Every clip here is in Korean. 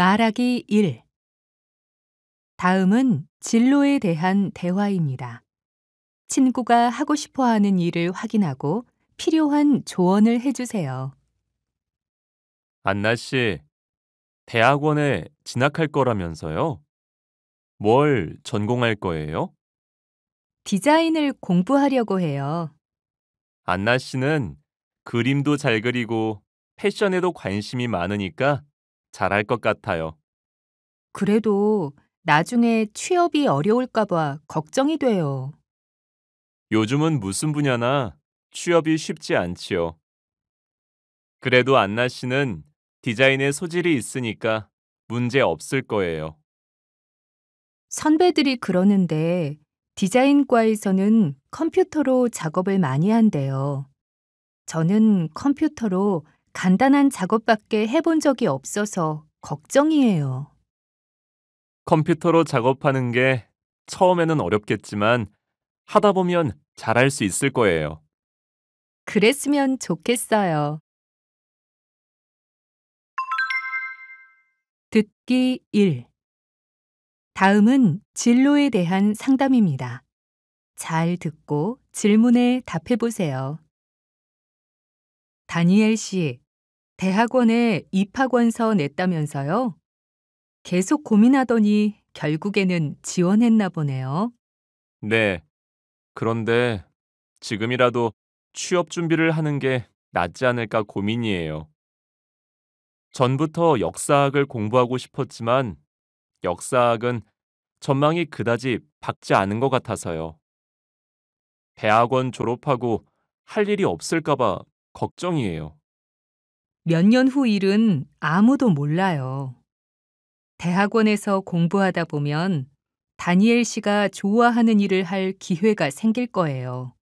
말하기 1. 다음은 진로에 대한 대화입니다. 친구가 하고 싶어 하는 일을 확인하고 필요한 조언을 해주세요. 안나 씨, 대학원에 진학할 거라면서요? 뭘 전공할 거예요? 디자인을 공부하려고 해요. 안나 씨는 그림도 잘 그리고 패션에도 관심이 많으니까 잘할 것 같아요. 그래도 나중에 취업이 어려울까 봐 걱정이 돼요. 요즘은 무슨 분야나 취업이 쉽지 않지요. 그래도 안나 씨는 디자인에 소질이 있으니까 문제 없을 거예요. 선배들이 그러는데 디자인과에서는 컴퓨터로 작업을 많이 한대요. 저는 컴퓨터로 간단한 작업밖에 해본 적이 없어서 걱정이에요. 컴퓨터로 작업하는 게 처음에는 어렵겠지만 하다 보면 잘할 수 있을 거예요. 그랬으면 좋겠어요. 듣기 1. 다음은 진로에 대한 상담입니다. 잘 듣고 질문에 답해 보세요. 다니엘 씨, 대학원에 입학원서 냈다면서요? 계속 고민하더니 결국에는 지원했나 보네요. 네, 그런데 지금이라도 취업 준비를 하는 게 낫지 않을까 고민이에요. 전부터 역사학을 공부하고 싶었지만 역사학은 전망이 그다지 밝지 않은 것 같아서요. 대학원 졸업하고 할 일이 없을까봐 걱정이에요. 몇 년 후 일은 아무도 몰라요. 대학원에서 공부하다 보면 다니엘 씨가 좋아하는 일을 할 기회가 생길 거예요.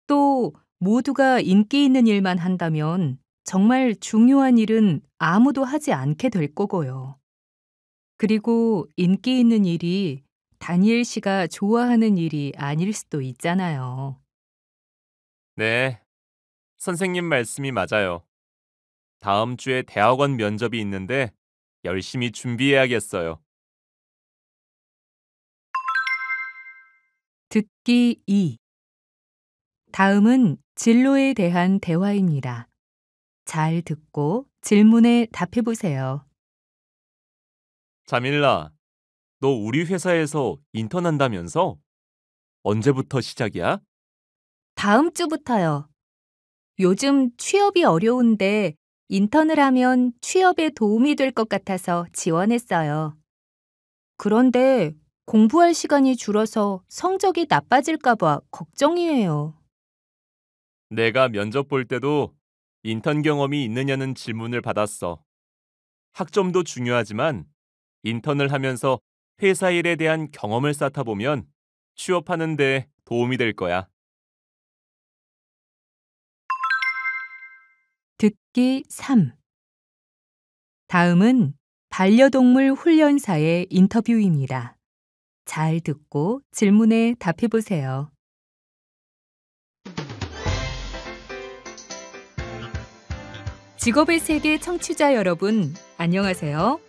또 모두가 인기 있는 일만 한다면 정말 중요한 일은 아무도 하지 않게 될 거고요. 그리고 인기 있는 일이 다니엘 씨가 좋아하는 일이 아닐 수도 있잖아요. 네, 선생님 말씀이 맞아요. 다음 주에 대학원 면접이 있는데 열심히 준비해야겠어요. 듣기 2. 다음은 진로에 대한 대화입니다. 잘 듣고 질문에 답해 보세요. 자밀라, 너 우리 회사에서 인턴한다면서? 언제부터 시작이야? 다음 주부터요. 요즘 취업이 어려운데 인턴을 하면 취업에 도움이 될 것 같아서 지원했어요. 그런데 공부할 시간이 줄어서 성적이 나빠질까 봐 걱정이에요. 내가 면접 볼 때도 인턴 경험이 있느냐는 질문을 받았어. 학점도 중요하지만 인턴을 하면서 회사 일에 대한 경험을 쌓다 보면 취업하는 데 도움이 될 거야. 듣기 3. 다음은 반려동물 훈련사의 인터뷰입니다. 잘 듣고 질문에 답해 보세요. 직업의 세계 청취자 여러분, 안녕하세요.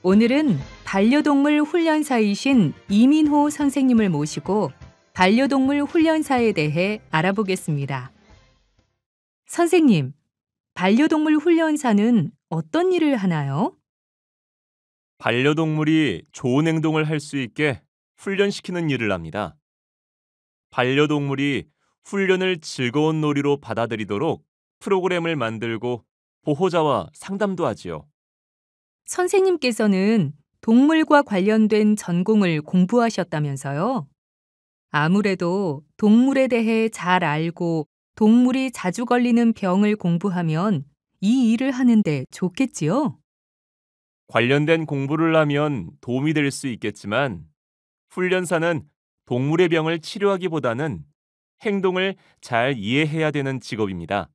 오늘은 반려동물 훈련사이신 이민호 선생님을 모시고 반려동물 훈련사에 대해 알아보겠습니다. 선생님, 반려동물 훈련사는 어떤 일을 하나요? 반려동물이 좋은 행동을 할 수 있게 훈련시키는 일을 합니다. 반려동물이 훈련을 즐거운 놀이로 받아들이도록 프로그램을 만들고 보호자와 상담도 하지요. 선생님께서는 동물과 관련된 전공을 공부하셨다면서요? 아무래도 동물에 대해 잘 알고 동물이 자주 걸리는 병을 공부하면 이 일을 하는데 좋겠지요? 관련된 공부를 하면 도움이 될 수 있겠지만 훈련사는 동물의 병을 치료하기보다는 행동을 잘 이해해야 되는 직업입니다.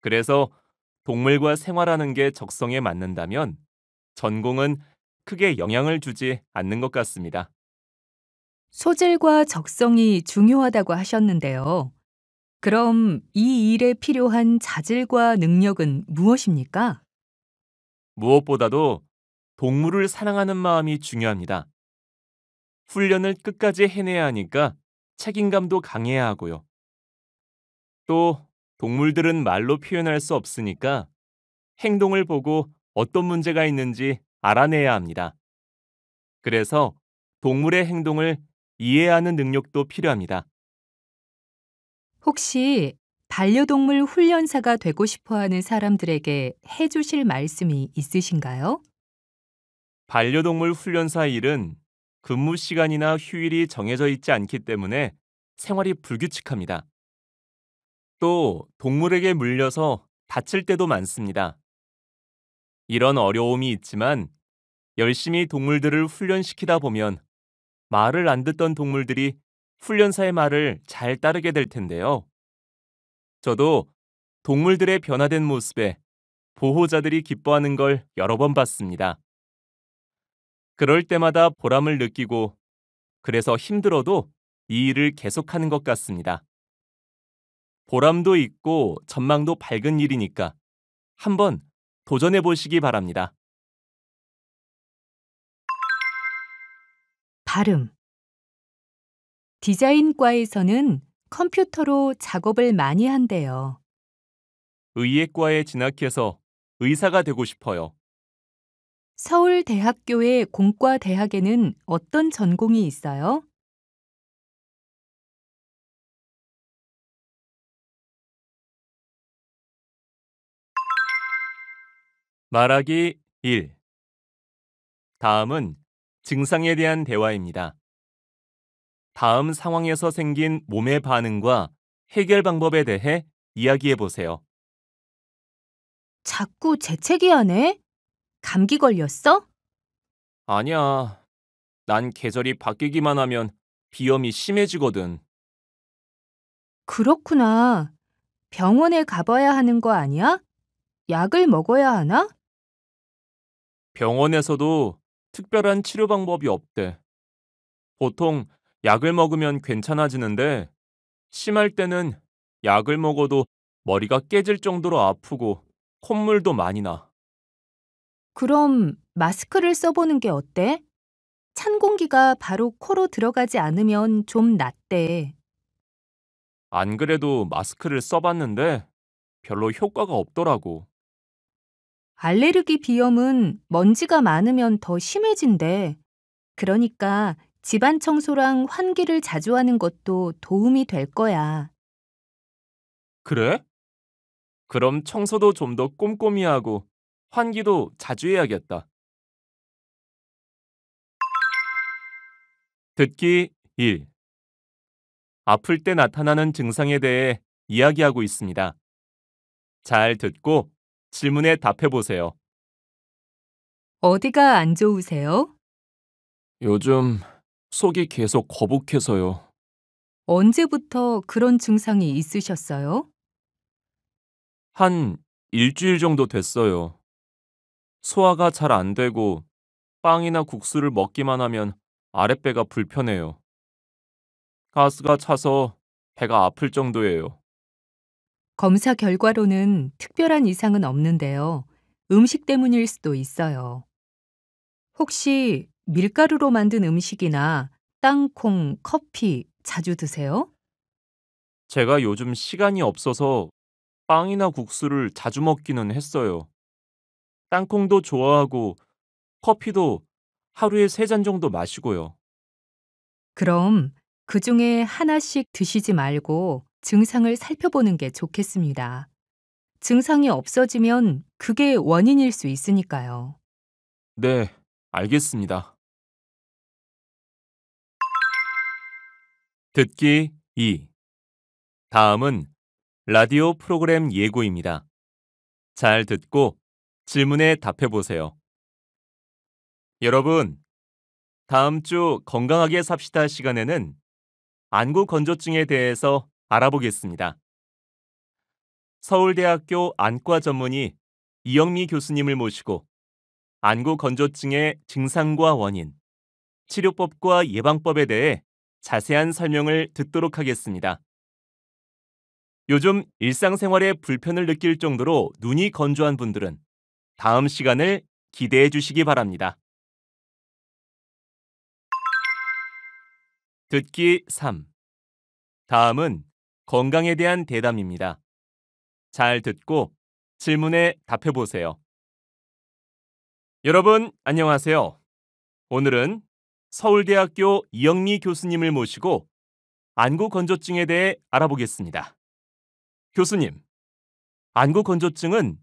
그래서 동물과 생활하는 게 적성에 맞는다면 전공은 크게 영향을 주지 않는 것 같습니다. 소질과 적성이 중요하다고 하셨는데요. 그럼 이 일에 필요한 자질과 능력은 무엇입니까? 무엇보다도 동물을 사랑하는 마음이 중요합니다. 훈련을 끝까지 해내야 하니까 책임감도 강해야 하고요. 또 동물들은 말로 표현할 수 없으니까 행동을 보고 어떤 문제가 있는지 알아내야 합니다. 그래서 동물의 행동을 이해하는 능력도 필요합니다. 혹시 반려동물 훈련사가 되고 싶어 하는 사람들에게 해주실 말씀이 있으신가요? 반려동물 훈련사 일은 근무 시간이나 휴일이 정해져 있지 않기 때문에 생활이 불규칙합니다. 또 동물에게 물려서 다칠 때도 많습니다. 이런 어려움이 있지만 열심히 동물들을 훈련시키다 보면 말을 안 듣던 동물들이 훈련사의 말을 잘 따르게 될 텐데요. 저도 동물들의 변화된 모습에 보호자들이 기뻐하는 걸 여러 번 봤습니다. 그럴 때마다 보람을 느끼고 그래서 힘들어도 이 일을 계속하는 것 같습니다. 보람도 있고 전망도 밝은 일이니까 한번 도전해 보시기 바랍니다. 발음. 디자인과에서는 컴퓨터로 작업을 많이 한대요. 의예과에 진학해서 의사가 되고 싶어요. 서울대학교의 공과대학에는 어떤 전공이 있어요? 말하기 1. 다음은 증상에 대한 대화입니다. 다음 상황에서 생긴 몸의 반응과 해결 방법에 대해 이야기해 보세요. 자꾸 재채기하네? 감기 걸렸어? 아니야. 난 계절이 바뀌기만 하면 비염이 심해지거든. 그렇구나. 병원에 가봐야 하는 거 아니야? 약을 먹어야 하나? 병원에서도 특별한 치료 방법이 없대. 보통 약을 먹으면 괜찮아지는데 심할 때는 약을 먹어도 머리가 깨질 정도로 아프고 콧물도 많이 나. 그럼 마스크를 써보는 게 어때? 찬 공기가 바로 코로 들어가지 않으면 좀 낫대. 안 그래도 마스크를 써봤는데 별로 효과가 없더라고. 알레르기 비염은 먼지가 많으면 더 심해진대. 그러니까 집안 청소랑 환기를 자주 하는 것도 도움이 될 거야. 그래? 그럼 청소도 좀 더 꼼꼼히 하고 환기도 자주 해야겠다. 듣기 1. 아플 때 나타나는 증상에 대해 이야기하고 있습니다. 잘 듣고 질문에 답해 보세요. 어디가 안 좋으세요? 요즘 속이 계속 거북해서요. 언제부터 그런 증상이 있으셨어요? 한 일주일 정도 됐어요. 소화가 잘 안 되고 빵이나 국수를 먹기만 하면 아랫배가 불편해요. 가스가 차서 배가 아플 정도예요. 검사 결과로는 특별한 이상은 없는데요. 음식 때문일 수도 있어요. 혹시 밀가루로 만든 음식이나 땅콩, 커피 자주 드세요? 제가 요즘 시간이 없어서 빵이나 국수를 자주 먹기는 했어요. 땅콩도 좋아하고 커피도 하루에 3잔 정도 마시고요. 그럼 그 중에 하나씩 드시지 말고 증상을 살펴보는 게 좋겠습니다. 증상이 없어지면 그게 원인일 수 있으니까요. 네, 알겠습니다. 듣기 2. 다음은 라디오 프로그램 예고입니다. 잘 듣고 질문에 답해 보세요. 여러분, 다음 주 건강하게 삽시다 시간에는 안구 건조증에 대해서 알아보겠습니다. 서울대학교 안과 전문의 이영미 교수님을 모시고 안구 건조증의 증상과 원인, 치료법과 예방법에 대해 자세한 설명을 듣도록 하겠습니다. 요즘 일상생활에 불편을 느낄 정도로 눈이 건조한 분들은 다음 시간을 기대해 주시기 바랍니다. 듣기 3. 다음은 건강에 대한 대담입니다. 잘 듣고 질문에 답해 보세요. 여러분, 안녕하세요. 오늘은 서울대학교 이영미 교수님을 모시고 안구 건조증에 대해 알아보겠습니다. 교수님, 안구 건조증은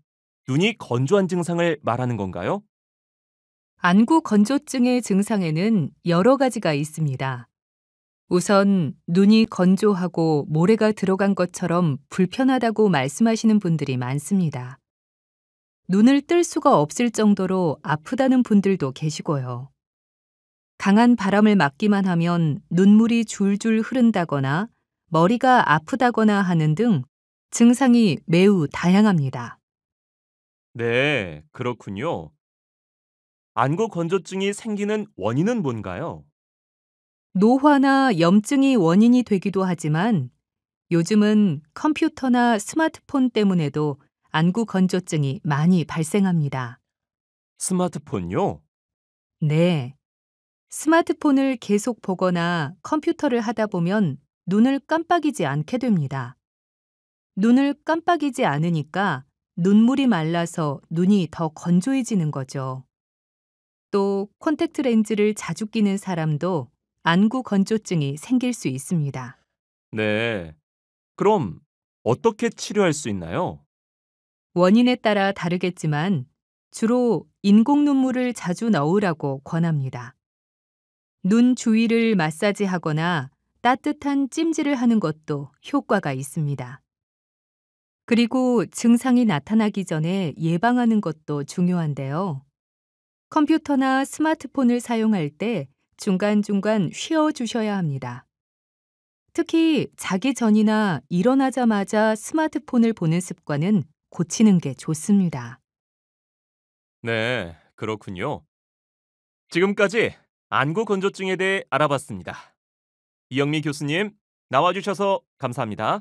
눈이 건조한 증상을 말하는 건가요? 안구 건조증의 증상에는 여러 가지가 있습니다. 우선 눈이 건조하고 모래가 들어간 것처럼 불편하다고 말씀하시는 분들이 많습니다. 눈을 뜰 수가 없을 정도로 아프다는 분들도 계시고요. 강한 바람을 맞기만 하면 눈물이 줄줄 흐른다거나 머리가 아프다거나 하는 등 증상이 매우 다양합니다. 네, 그렇군요. 안구 건조증이 생기는 원인은 뭔가요? 노화나 염증이 원인이 되기도 하지만 요즘은 컴퓨터나 스마트폰 때문에도 안구 건조증이 많이 발생합니다. 스마트폰요? 네. 스마트폰을 계속 보거나 컴퓨터를 하다 보면 눈을 깜빡이지 않게 됩니다. 눈을 깜빡이지 않으니까 눈물이 말라서 눈이 더 건조해지는 거죠. 또 콘택트 렌즈를 자주 끼는 사람도 안구 건조증이 생길 수 있습니다. 네. 그럼 어떻게 치료할 수 있나요? 원인에 따라 다르겠지만 주로 인공 눈물을 자주 넣으라고 권합니다. 눈 주위를 마사지하거나 따뜻한 찜질을 하는 것도 효과가 있습니다. 그리고 증상이 나타나기 전에 예방하는 것도 중요한데요. 컴퓨터나 스마트폰을 사용할 때 중간중간 쉬어주셔야 합니다. 특히 자기 전이나 일어나자마자 스마트폰을 보는 습관은 고치는 게 좋습니다. 네, 그렇군요. 지금까지 안구 건조증에 대해 알아봤습니다. 이영미 교수님, 나와주셔서 감사합니다.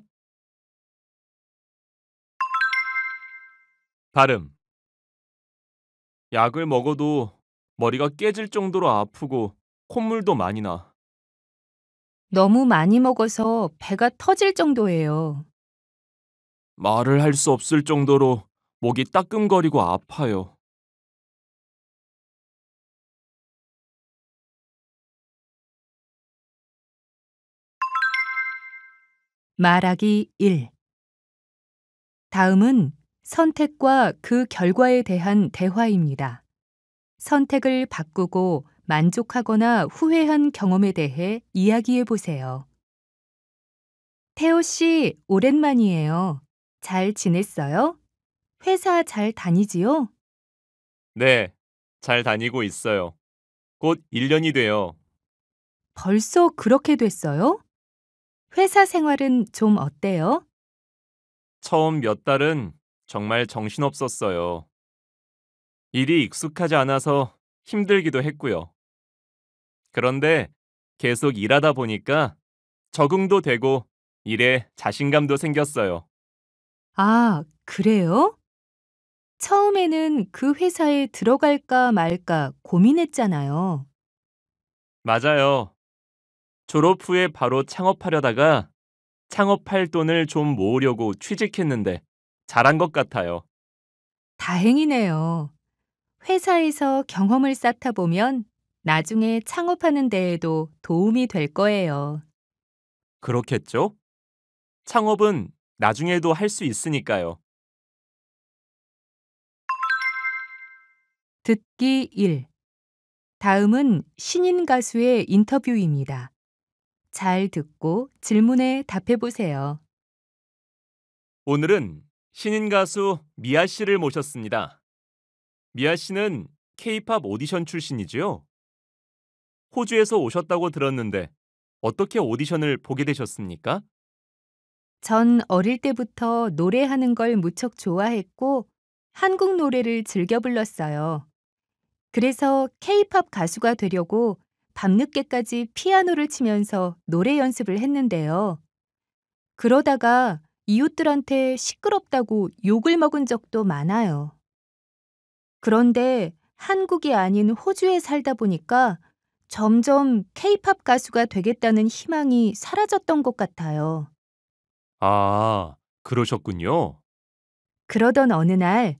발음. 약을 먹어도 머리가 깨질 정도로 아프고 콧물도 많이 나. 너무 많이 먹어서 배가 터질 정도예요. 말을 할 수 없을 정도로 목이 따끔거리고 아파요. 말하기 1. 다음은 선택과 그 결과에 대한 대화입니다. 선택을 바꾸고 만족하거나 후회한 경험에 대해 이야기해 보세요. 태호 씨, 오랜만이에요. 잘 지냈어요? 회사 잘 다니지요? 네, 잘 다니고 있어요. 곧 1년이 돼요. 벌써 그렇게 됐어요? 회사 생활은 좀 어때요? 처음 몇 달은 정말 정신없었어요. 일이 익숙하지 않아서 힘들기도 했고요. 그런데 계속 일하다 보니까 적응도 되고 일에 자신감도 생겼어요. 아, 그래요? 처음에는 그 회사에 들어갈까 말까 고민했잖아요. 맞아요. 졸업 후에 바로 창업하려다가 창업할 돈을 좀 모으려고 취직했는데 잘한 것 같아요. 다행이네요. 회사에서 경험을 쌓다 보면 나중에 창업하는 데에도 도움이 될 거예요. 그렇겠죠? 창업은 나중에도 할 수 있으니까요. 듣기 1. 다음은 신인 가수의 인터뷰입니다. 잘 듣고 질문에 답해 보세요. 오늘은 신인 가수 미아 씨를 모셨습니다. 미아 씨는 K-팝 오디션 출신이지요? 호주에서 오셨다고 들었는데 어떻게 오디션을 보게 되셨습니까? 전 어릴 때부터 노래하는 걸 무척 좋아했고 한국 노래를 즐겨 불렀어요. 그래서 K-팝 가수가 되려고 밤늦게까지 피아노를 치면서 노래 연습을 했는데요. 그러다가 이웃들한테 시끄럽다고 욕을 먹은 적도 많아요. 그런데 한국이 아닌 호주에 살다 보니까 점점 케이팝 가수가 되겠다는 희망이 사라졌던 것 같아요. 아, 그러셨군요. 그러던 어느 날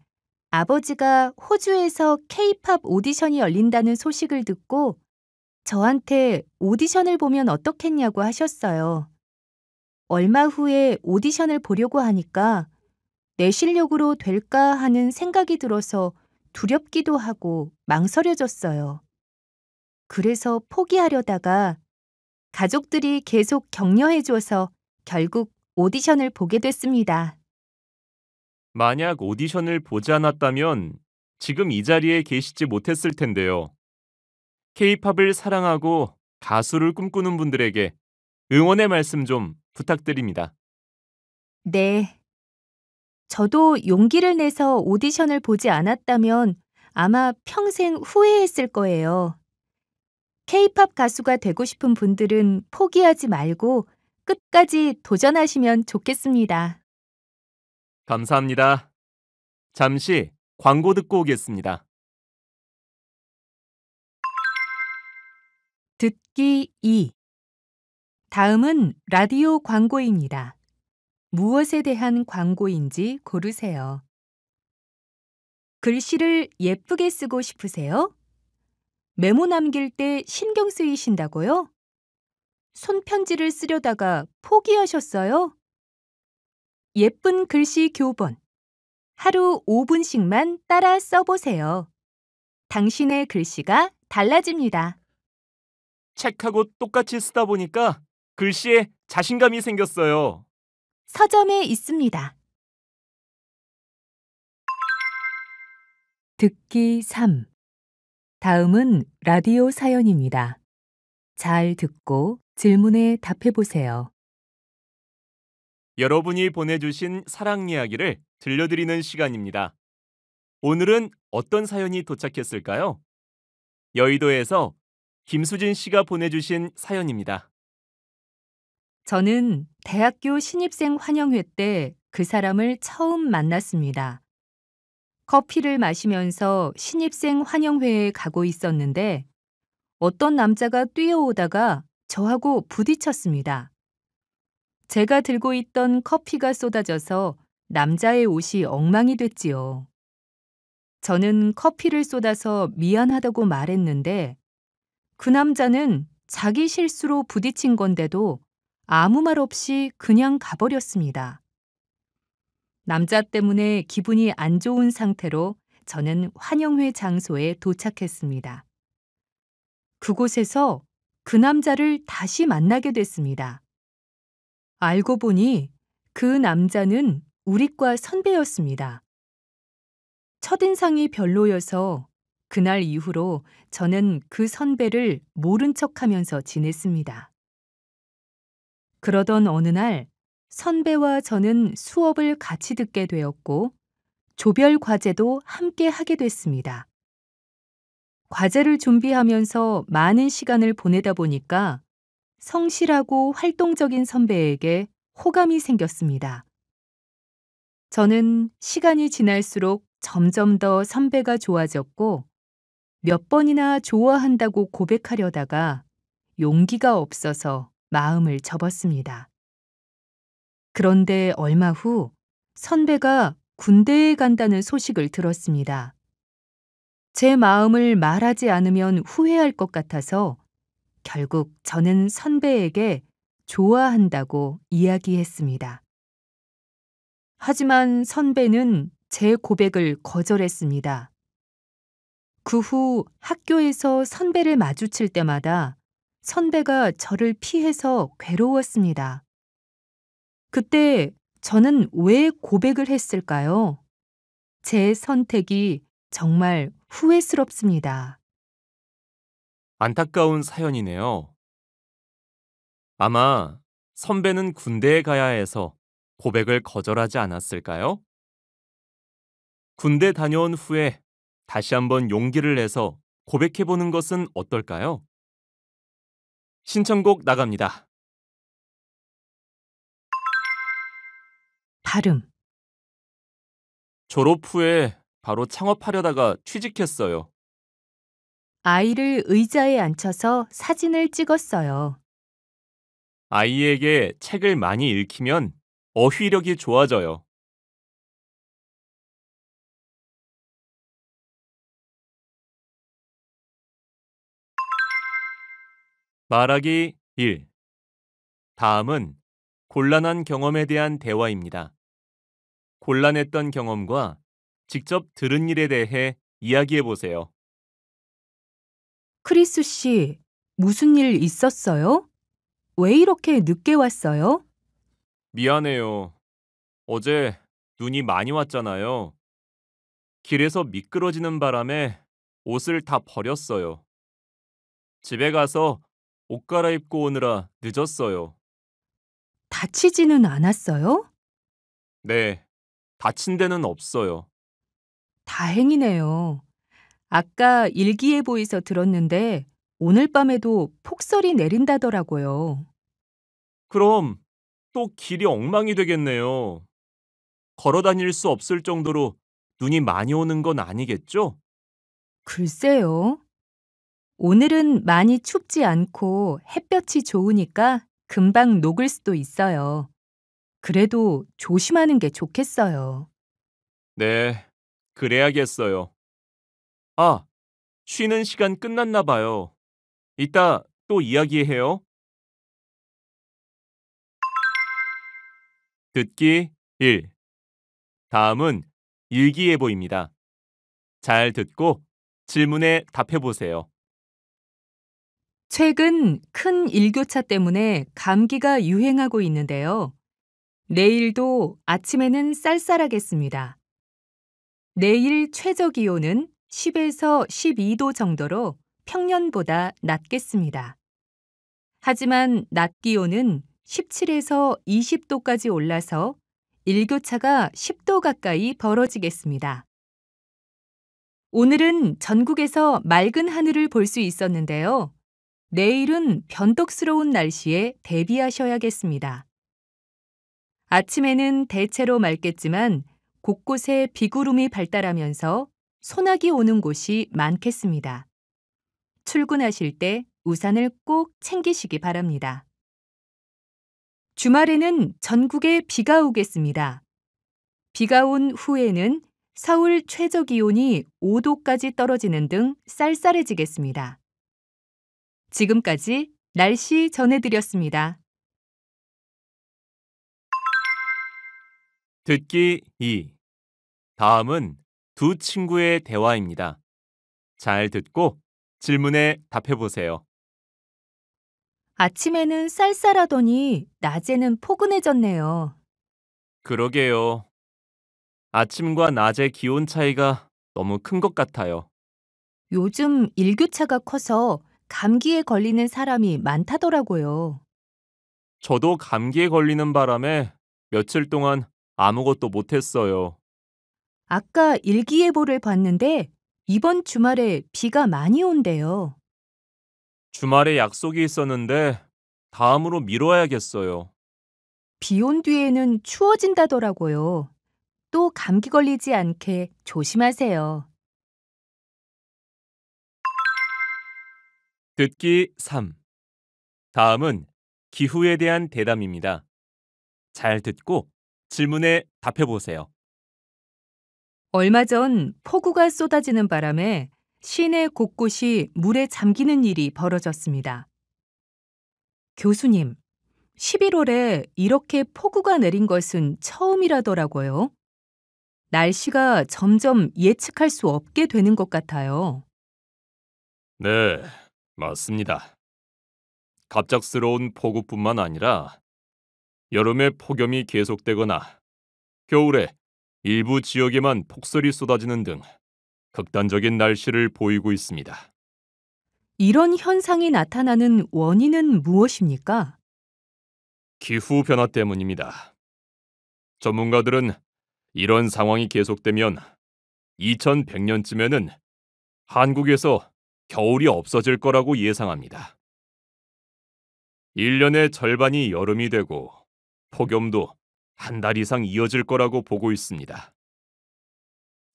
아버지가 호주에서 케이팝 오디션이 열린다는 소식을 듣고 저한테 오디션을 보면 어떻겠냐고 하셨어요. 얼마 후에 오디션을 보려고 하니까 내 실력으로 될까 하는 생각이 들어서 두렵기도 하고 망설여졌어요. 그래서 포기하려다가 가족들이 계속 격려해줘서 결국 오디션을 보게 됐습니다. 만약 오디션을 보지 않았다면 지금 이 자리에 계시지 못했을 텐데요. K-팝을 사랑하고 가수를 꿈꾸는 분들에게 응원의 말씀 좀 부탁드립니다. 네. 저도 용기를 내서 오디션을 보지 않았다면 아마 평생 후회했을 거예요. 케이팝 가수가 되고 싶은 분들은 포기하지 말고 끝까지 도전하시면 좋겠습니다. 감사합니다. 잠시 광고 듣고 오겠습니다. 듣기 2. 다음은 라디오 광고입니다. 무엇에 대한 광고인지 고르세요. 글씨를 예쁘게 쓰고 싶으세요? 메모 남길 때 신경 쓰이신다고요? 손편지를 쓰려다가 포기하셨어요? 예쁜 글씨 교본. 하루 5분씩만 따라 써보세요. 당신의 글씨가 달라집니다. 책하고 똑같이 쓰다 보니까 글씨에 자신감이 생겼어요. 서점에 있습니다. 듣기 3. 다음은 라디오 사연입니다. 잘 듣고 질문에 답해 보세요. 여러분이 보내주신 사랑 이야기를 들려드리는 시간입니다. 오늘은 어떤 사연이 도착했을까요? 여의도에서 김수진 씨가 보내주신 사연입니다. 저는 대학교 신입생 환영회 때 그 사람을 처음 만났습니다. 커피를 마시면서 신입생 환영회에 가고 있었는데 어떤 남자가 뛰어오다가 저하고 부딪혔습니다. 제가 들고 있던 커피가 쏟아져서 남자의 옷이 엉망이 됐지요. 저는 커피를 쏟아서 미안하다고 말했는데 그 남자는 자기 실수로 부딪힌 건데도 아무 말 없이 그냥 가버렸습니다. 남자 때문에 기분이 안 좋은 상태로 저는 환영회 장소에 도착했습니다. 그곳에서 그 남자를 다시 만나게 됐습니다. 알고 보니 그 남자는 우리과 선배였습니다. 첫인상이 별로여서 그날 이후로 저는 그 선배를 모른 척하면서 지냈습니다. 그러던 어느 날 선배와 저는 수업을 같이 듣게 되었고 조별 과제도 함께 하게 됐습니다. 과제를 준비하면서 많은 시간을 보내다 보니까 성실하고 활동적인 선배에게 호감이 생겼습니다. 저는 시간이 지날수록 점점 더 선배가 좋아졌고 몇 번이나 좋아한다고 고백하려다가 용기가 없어서 마음을 접었습니다. 그런데 얼마 후 선배가 군대에 간다는 소식을 들었습니다. 제 마음을 말하지 않으면 후회할 것 같아서 결국 저는 선배에게 좋아한다고 이야기했습니다. 하지만 선배는 제 고백을 거절했습니다. 그 후 학교에서 선배를 마주칠 때마다 선배가 저를 피해서 괴로웠습니다. 그때 저는 왜 고백을 했을까요? 제 선택이 정말 후회스럽습니다. 안타까운 사연이네요. 아마 선배는 군대에 가야 해서 고백을 거절하지 않았을까요? 군대 다녀온 후에 다시 한번 용기를 내서 고백해보는 것은 어떨까요? 신청곡 나갑니다. 발음. 졸업 후에 바로 창업하려다가 취직했어요. 아이를 의자에 앉혀서 사진을 찍었어요. 아이에게 책을 많이 읽히면 어휘력이 좋아져요. 말하기 1. 다음은 곤란한 경험에 대한 대화입니다. 곤란했던 경험과 직접 들은 일에 대해 이야기해 보세요. 크리스 씨, 무슨 일 있었어요? 왜 이렇게 늦게 왔어요? 미안해요. 어제 눈이 많이 왔잖아요. 길에서 미끄러지는 바람에 옷을 다 버렸어요. 집에 가서 옷 갈아입고 오느라 늦었어요. 다치지는 않았어요? 네, 다친 데는 없어요. 다행이네요. 아까 일기예보에서 들었는데 오늘 밤에도 폭설이 내린다더라고요. 그럼 또 길이 엉망이 되겠네요. 걸어 다닐 수 없을 정도로 눈이 많이 오는 건 아니겠죠? 글쎄요. 오늘은 많이 춥지 않고 햇볕이 좋으니까 금방 녹을 수도 있어요. 그래도 조심하는 게 좋겠어요. 네, 그래야겠어요. 아, 쉬는 시간 끝났나 봐요. 이따 또 이야기해요. 듣기 1. 다음은 일기예보입니다. 잘 듣고 질문에 답해 보세요. 최근 큰 일교차 때문에 감기가 유행하고 있는데요. 내일도 아침에는 쌀쌀하겠습니다. 내일 최저 기온은 10에서 12도 정도로 평년보다 낮겠습니다. 하지만 낮 기온은 17에서 20도까지 올라서 일교차가 10도 가까이 벌어지겠습니다. 오늘은 전국에서 맑은 하늘을 볼 수 있었는데요. 내일은 변덕스러운 날씨에 대비하셔야겠습니다. 아침에는 대체로 맑겠지만 곳곳에 비구름이 발달하면서 소나기 오는 곳이 많겠습니다. 출근하실 때 우산을 꼭 챙기시기 바랍니다. 주말에는 전국에 비가 오겠습니다. 비가 온 후에는 서울 최저 기온이 5도까지 떨어지는 등 쌀쌀해지겠습니다. 지금까지 날씨 전해드렸습니다. 듣기 2. 다음은 두 친구의 대화입니다. 잘 듣고 질문에 답해 보세요. 아침에는 쌀쌀하더니 낮에는 포근해졌네요. 그러게요. 아침과 낮의 기온 차이가 너무 큰 것 같아요. 요즘 일교차가 커서 감기에 걸리는 사람이 많다더라고요. 저도 감기에 걸리는 바람에 며칠 동안 아무것도 못했어요. 아까 일기예보를 봤는데 이번 주말에 비가 많이 온대요. 주말에 약속이 있었는데 다음으로 미뤄야겠어요. 비 온 뒤에는 추워진다더라고요. 또 감기 걸리지 않게 조심하세요. 듣기 3. 다음은 기후에 대한 대담입니다. 잘 듣고 질문에 답해 보세요. 얼마 전 폭우가 쏟아지는 바람에 시내 곳곳이 물에 잠기는 일이 벌어졌습니다. 교수님, 11월에 이렇게 폭우가 내린 것은 처음이라더라고요. 날씨가 점점 예측할 수 없게 되는 것 같아요. 네, 맞습니다. 갑작스러운 폭우뿐만 아니라 여름에 폭염이 계속되거나 겨울에 일부 지역에만 폭설이 쏟아지는 등 극단적인 날씨를 보이고 있습니다. 이런 현상이 나타나는 원인은 무엇입니까? 기후 변화 때문입니다. 전문가들은 이런 상황이 계속되면 2100년쯤에는 한국에서 겨울이 없어질 거라고 예상합니다. 1년의 절반이 여름이 되고 폭염도 한 달 이상 이어질 거라고 보고 있습니다.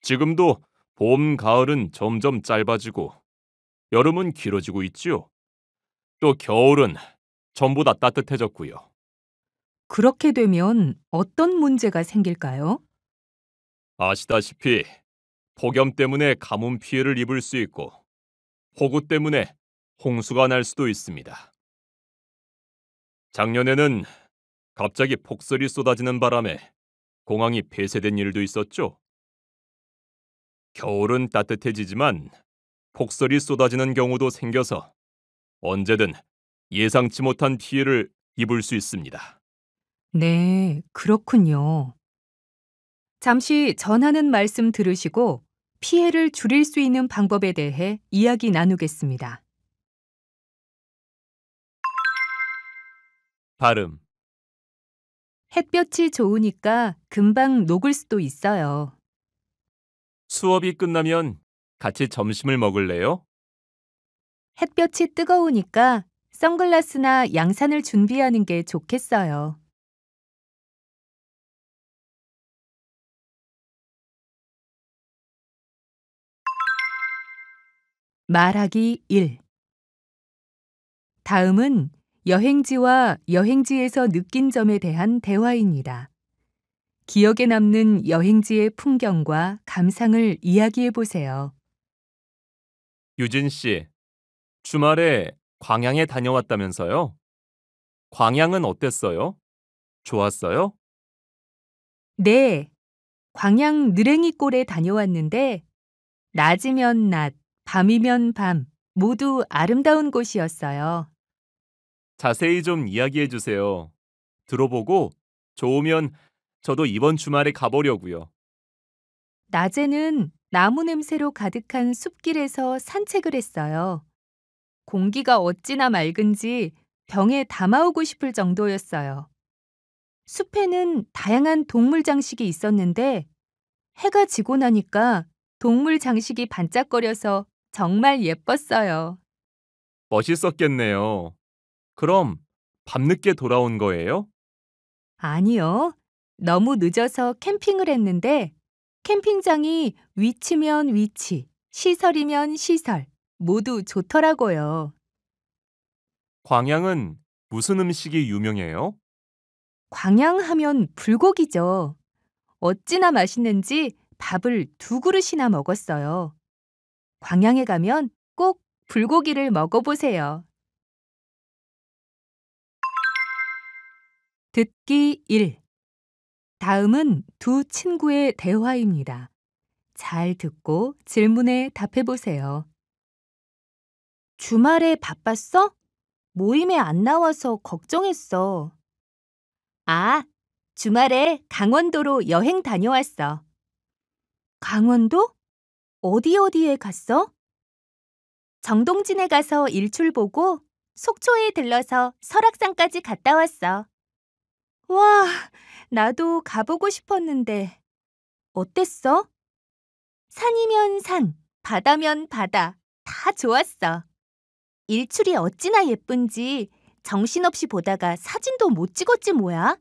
지금도 봄, 가을은 점점 짧아지고 여름은 길어지고 있죠. 또 겨울은 전보다 따뜻해졌고요. 그렇게 되면 어떤 문제가 생길까요? 아시다시피 폭염 때문에 가뭄 피해를 입을 수 있고 폭우 때문에 홍수가 날 수도 있습니다. 작년에는 갑자기 폭설이 쏟아지는 바람에 공항이 폐쇄된 일도 있었죠. 겨울은 따뜻해지지만 폭설이 쏟아지는 경우도 생겨서 언제든 예상치 못한 피해를 입을 수 있습니다. 네, 그렇군요. 잠시 전하는 말씀 들으시고 피해를 줄일 수 있는 방법에 대해 이야기 나누겠습니다. 발음. 햇볕이 좋으니까 금방 녹을 수도 있어요. 수업이 끝나면 같이 점심을 먹을래요? 햇볕이 뜨거우니까 선글라스나 양산을 준비하는 게 좋겠어요. 말하기 1. 다음은 여행지와 여행지에서 느낀 점에 대한 대화입니다. 기억에 남는 여행지의 풍경과 감상을 이야기해 보세요. 유진 씨, 주말에 광양에 다녀왔다면서요? 광양은 어땠어요? 좋았어요? 네, 광양 느랭이골에 다녀왔는데 낮이면 낮, 밤이면 밤 모두 아름다운 곳이었어요. 자세히 좀 이야기해 주세요. 들어보고 좋으면 저도 이번 주말에 가보려고요. 낮에는 나무 냄새로 가득한 숲길에서 산책을 했어요. 공기가 어찌나 맑은지 병에 담아오고 싶을 정도였어요. 숲에는 다양한 동물 장식이 있었는데 해가 지고 나니까 동물 장식이 반짝거려서 정말 예뻤어요. 멋있었겠네요. 그럼 밤늦게 돌아온 거예요? 아니요. 너무 늦어서 캠핑을 했는데 캠핑장이 위치면 위치, 시설이면 시설, 모두 좋더라고요. 광양은 무슨 음식이 유명해요? 광양하면 불고기죠. 어찌나 맛있는지 밥을 2그릇이나 먹었어요. 광양에 가면 꼭 불고기를 먹어보세요. 듣기 1. 다음은 두 친구의 대화입니다. 잘 듣고 질문에 답해보세요. 주말에 바빴어? 모임에 안 나와서 걱정했어. 아, 주말에 강원도로 여행 다녀왔어. 강원도? 어디에 갔어? 정동진에 가서 일출 보고 속초에 들러서 설악산까지 갔다 왔어. 와, 나도 가보고 싶었는데 어땠어? 산이면 산, 바다면 바다, 다 좋았어. 일출이 어찌나 예쁜지 정신없이 보다가 사진도 못 찍었지 뭐야.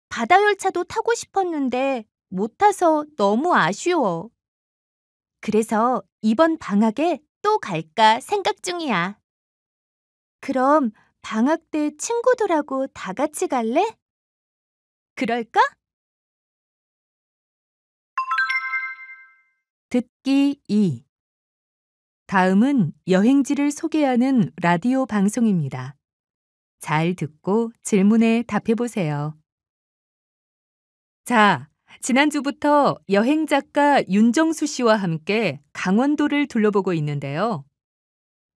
바다 열차도 타고 싶었는데 못 타서 너무 아쉬워. 그래서 이번 방학에 또 갈까 생각 중이야. 그럼 방학 때 친구들하고 다 같이 갈래? 그럴까? 듣기 2. 다음은 여행지를 소개하는 라디오 방송입니다. 잘 듣고 질문에 답해보세요. 자, 지난주부터 여행 작가 윤정수 씨와 함께 강원도를 둘러보고 있는데요.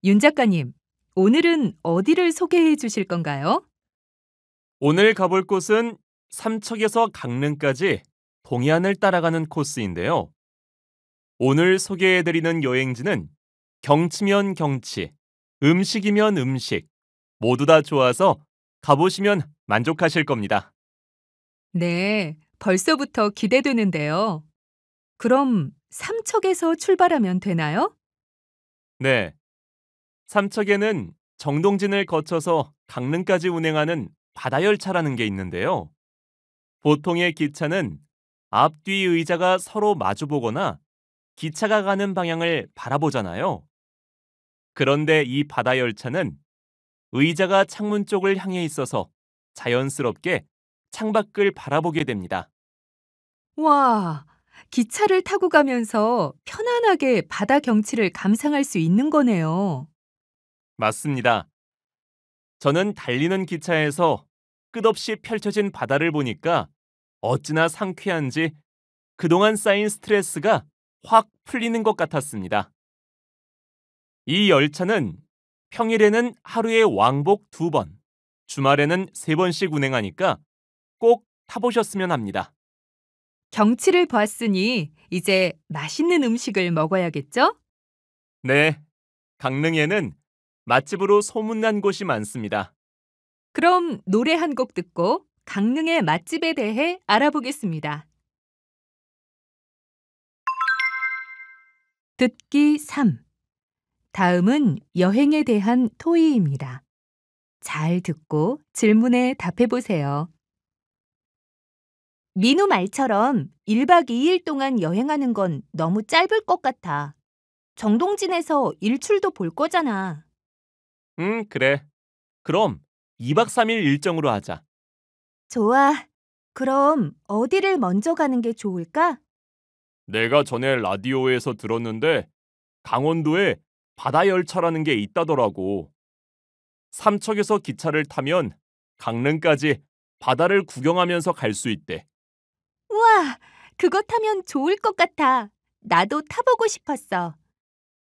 윤 작가님, 오늘은 어디를 소개해 주실 건가요? 오늘 가볼 곳은 삼척에서 강릉까지 동해안을 따라가는 코스인데요. 오늘 소개해드리는 여행지는 경치면 경치, 음식이면 음식, 모두 다 좋아서 가보시면 만족하실 겁니다. 네, 벌써부터 기대되는데요. 그럼 삼척에서 출발하면 되나요? 네, 삼척에는 정동진을 거쳐서 강릉까지 운행하는 바다열차라는 게 있는데요. 보통의 기차는 앞뒤 의자가 서로 마주보거나 기차가 가는 방향을 바라보잖아요. 그런데 이 바다 열차는 의자가 창문 쪽을 향해 있어서 자연스럽게 창밖을 바라보게 됩니다. 와, 기차를 타고 가면서 편안하게 바다 경치를 감상할 수 있는 거네요. 맞습니다. 저는 달리는 기차에서 끝없이 펼쳐진 바다를 보니까 어찌나 상쾌한지 그동안 쌓인 스트레스가 확 풀리는 것 같았습니다. 이 열차는 평일에는 하루에 왕복 2번, 주말에는 3번씩 운행하니까 꼭 타보셨으면 합니다. 경치를 보았으니 이제 맛있는 음식을 먹어야겠죠? 네, 강릉에는 맛집으로 소문난 곳이 많습니다. 그럼 노래 한 곡 듣고 강릉의 맛집에 대해 알아보겠습니다. 듣기 3. 다음은 여행에 대한 토의입니다. 잘 듣고 질문에 답해 보세요. 민우 말처럼 1박 2일 동안 여행하는 건 너무 짧을 것 같아. 정동진에서 일출도 볼 거잖아. 그래. 그럼 2박 3일 일정으로 하자. 좋아. 그럼 어디를 먼저 가는 게 좋을까? 내가 전에 라디오에서 들었는데 강원도에 바다 열차라는 게 있다더라고. 삼척에서 기차를 타면 강릉까지 바다를 구경하면서 갈 수 있대. 우와, 그거 타면 좋을 것 같아. 나도 타보고 싶었어.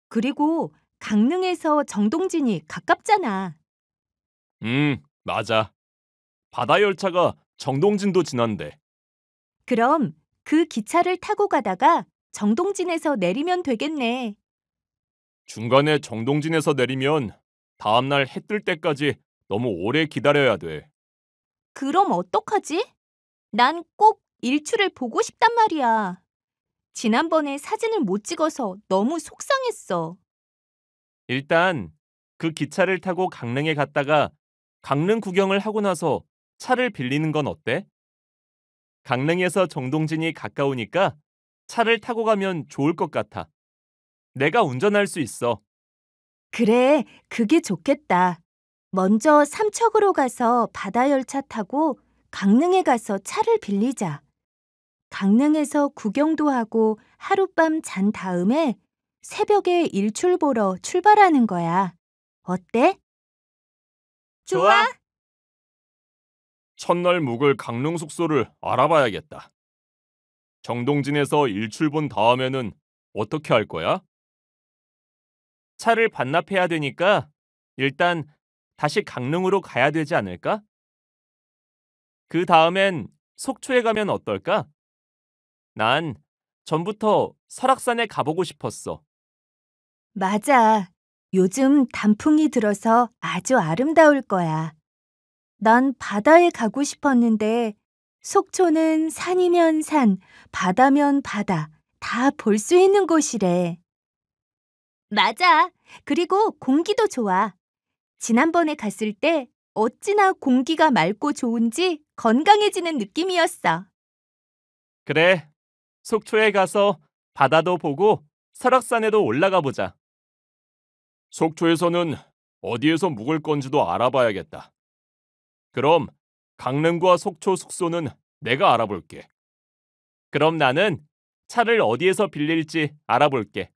그리고 강릉에서 정동진이 가깝잖아. 맞아. 바다 열차가 정동진도 지난대. 그럼 그 기차를 타고 가다가 정동진에서 내리면 되겠네. 중간에 정동진에서 내리면 다음날 해 뜰 때까지 너무 오래 기다려야 돼. 그럼 어떡하지? 난 꼭 일출을 보고 싶단 말이야. 지난번에 사진을 못 찍어서 너무 속상했어. 일단 그 기차를 타고 강릉에 갔다가 강릉 구경을 하고 나서 차를 빌리는 건 어때? 강릉에서 정동진이 가까우니까 차를 타고 가면 좋을 것 같아. 내가 운전할 수 있어. 그래, 그게 좋겠다. 먼저 삼척으로 가서 바다 열차 타고 강릉에 가서 차를 빌리자. 강릉에서 구경도 하고 하룻밤 잔 다음에 새벽에 일출 보러 출발하는 거야. 어때? 좋아. 첫날 묵을 강릉 숙소를 알아봐야겠다. 정동진에서 일출 본 다음에는 어떻게 할 거야? 차를 반납해야 되니까 일단 다시 강릉으로 가야 되지 않을까? 그 다음엔 속초에 가면 어떨까? 난 전부터 설악산에 가보고 싶었어. 맞아. 요즘 단풍이 들어서 아주 아름다울 거야. 난 바다에 가고 싶었는데 속초는 산이면 산, 바다면 바다, 다 볼 수 있는 곳이래. 맞아. 그리고 공기도 좋아. 지난번에 갔을 때 어찌나 공기가 맑고 좋은지 건강해지는 느낌이었어. 그래, 속초에 가서 바다도 보고 설악산에도 올라가 보자. 속초에서는 어디에서 묵을 건지도 알아봐야겠다. 그럼 강릉과 속초 숙소는 내가 알아볼게. 그럼 나는 차를 어디에서 빌릴지 알아볼게.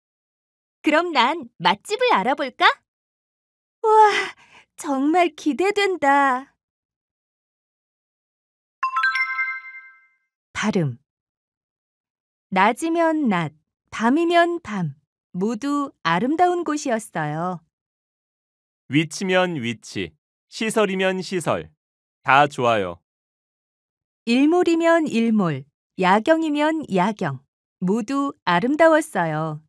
그럼 난 맛집을 알아볼까? 우와, 정말 기대된다. 발음. 낮이면 낮, 밤이면 밤. 모두 아름다운 곳이었어요. 위치면 위치, 시설이면 시설. 다 좋아요. 일몰이면 일몰, 야경이면 야경. 모두 아름다웠어요.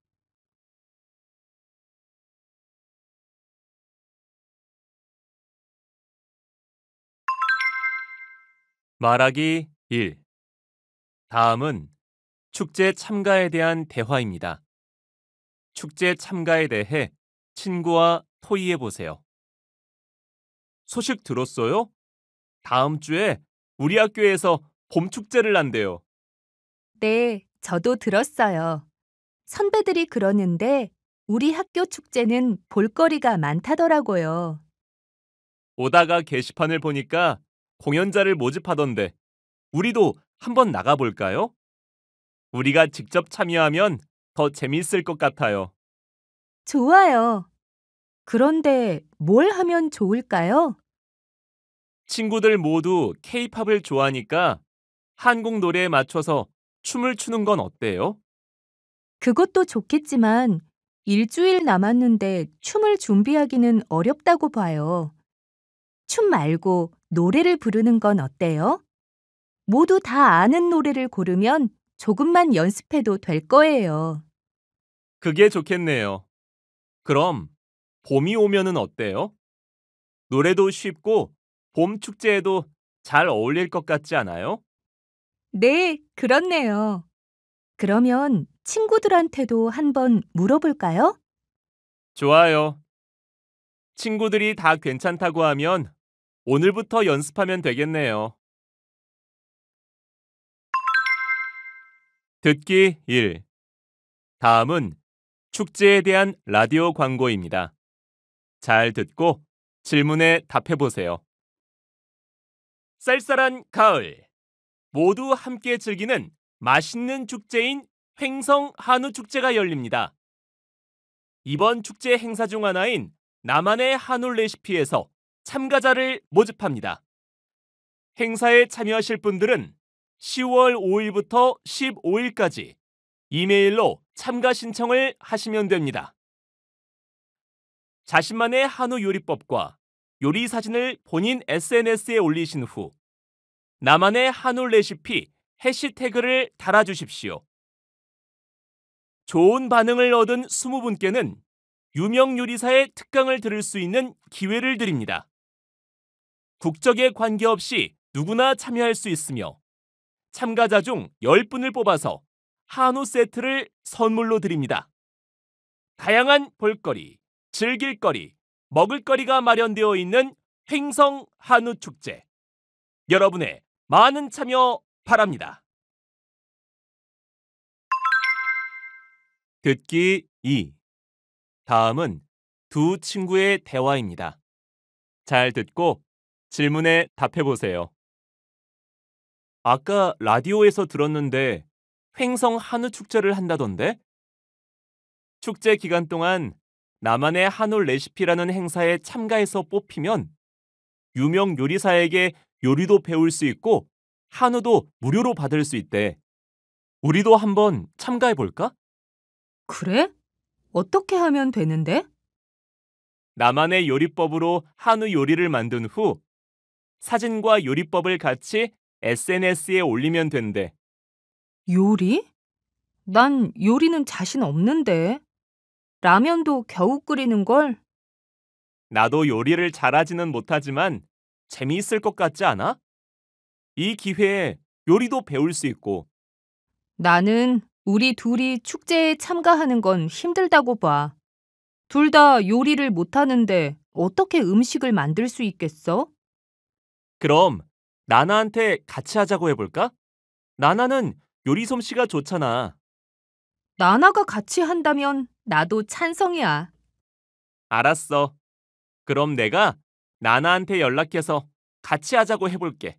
말하기 1. 다음은 축제 참가에 대한 대화입니다. 축제 참가에 대해 친구와 토의해 보세요. 소식 들었어요? 다음 주에 우리 학교에서 봄 축제를 한대요. 네, 저도 들었어요. 선배들이 그러는데 우리 학교 축제는 볼거리가 많다더라고요. 오다가 게시판을 보니까 공연자를 모집하던데 우리도 한번 나가볼까요? 우리가 직접 참여하면 더 재미있을 것 같아요. 좋아요. 그런데 뭘 하면 좋을까요? 친구들 모두 K-팝을 좋아하니까 한국 노래에 맞춰서 춤을 추는 건 어때요? 그것도 좋겠지만 일주일 남았는데 춤을 준비하기는 어렵다고 봐요. 춤 말고 노래를 부르는 건 어때요? 모두 다 아는 노래를 고르면 조금만 연습해도 될 거예요. 그게 좋겠네요. 그럼 봄이 오면은 어때요? 노래도 쉽고 봄 축제에도 잘 어울릴 것 같지 않아요? 네, 그렇네요. 그러면 친구들한테도 한번 물어볼까요? 좋아요. 친구들이 다 괜찮다고 하면 오늘부터 연습하면 되겠네요. 듣기 1. 다음은 축제에 대한 라디오 광고입니다. 잘 듣고 질문에 답해 보세요. 쌀쌀한 가을. 모두 함께 즐기는 맛있는 축제인 횡성 한우 축제가 열립니다. 이번 축제 행사 중 하나인 나만의 한우 레시피에서 참가자를 모집합니다. 행사에 참여하실 분들은 10월 5일부터 15일까지 이메일로 참가 신청을 하시면 됩니다. 자신만의 한우 요리법과 요리 사진을 본인 SNS에 올리신 후 나만의 한우 레시피 해시태그를 달아주십시오. 좋은 반응을 얻은 20분께는 유명 요리사의 특강을 들을 수 있는 기회를 드립니다. 국적에 관계없이 누구나 참여할 수 있으며 참가자 중 10분을 뽑아서 한우 세트를 선물로 드립니다. 다양한 볼거리, 즐길거리, 먹을거리가 마련되어 있는 횡성 한우 축제. 여러분의 많은 참여 바랍니다. 듣기 2. 다음은 두 친구의 대화입니다. 잘 듣고 질문에 답해 보세요. 아까 라디오에서 들었는데 횡성 한우 축제를 한다던데? 축제 기간 동안 나만의 한우 레시피라는 행사에 참가해서 뽑히면 유명 요리사에게 요리도 배울 수 있고 한우도 무료로 받을 수 있대. 우리도 한번 참가해 볼까? 그래? 어떻게 하면 되는데? 나만의 요리법으로 한우 요리를 만든 후 사진과 요리법을 같이 SNS에 올리면 된대. 요리? 난 요리는 자신 없는데. 라면도 겨우 끓이는 걸. 나도 요리를 잘하지는 못하지만 재미있을 것 같지 않아? 이 기회에 요리도 배울 수 있고. 나는 우리 둘이 축제에 참가하는 건 힘들다고 봐. 둘 다 요리를 못하는데 어떻게 음식을 만들 수 있겠어? 그럼 나나한테 같이 하자고 해볼까? 나나는 요리 솜씨가 좋잖아. 나나가 같이 한다면 나도 찬성이야. 알았어. 그럼 내가 나나한테 연락해서 같이 하자고 해볼게.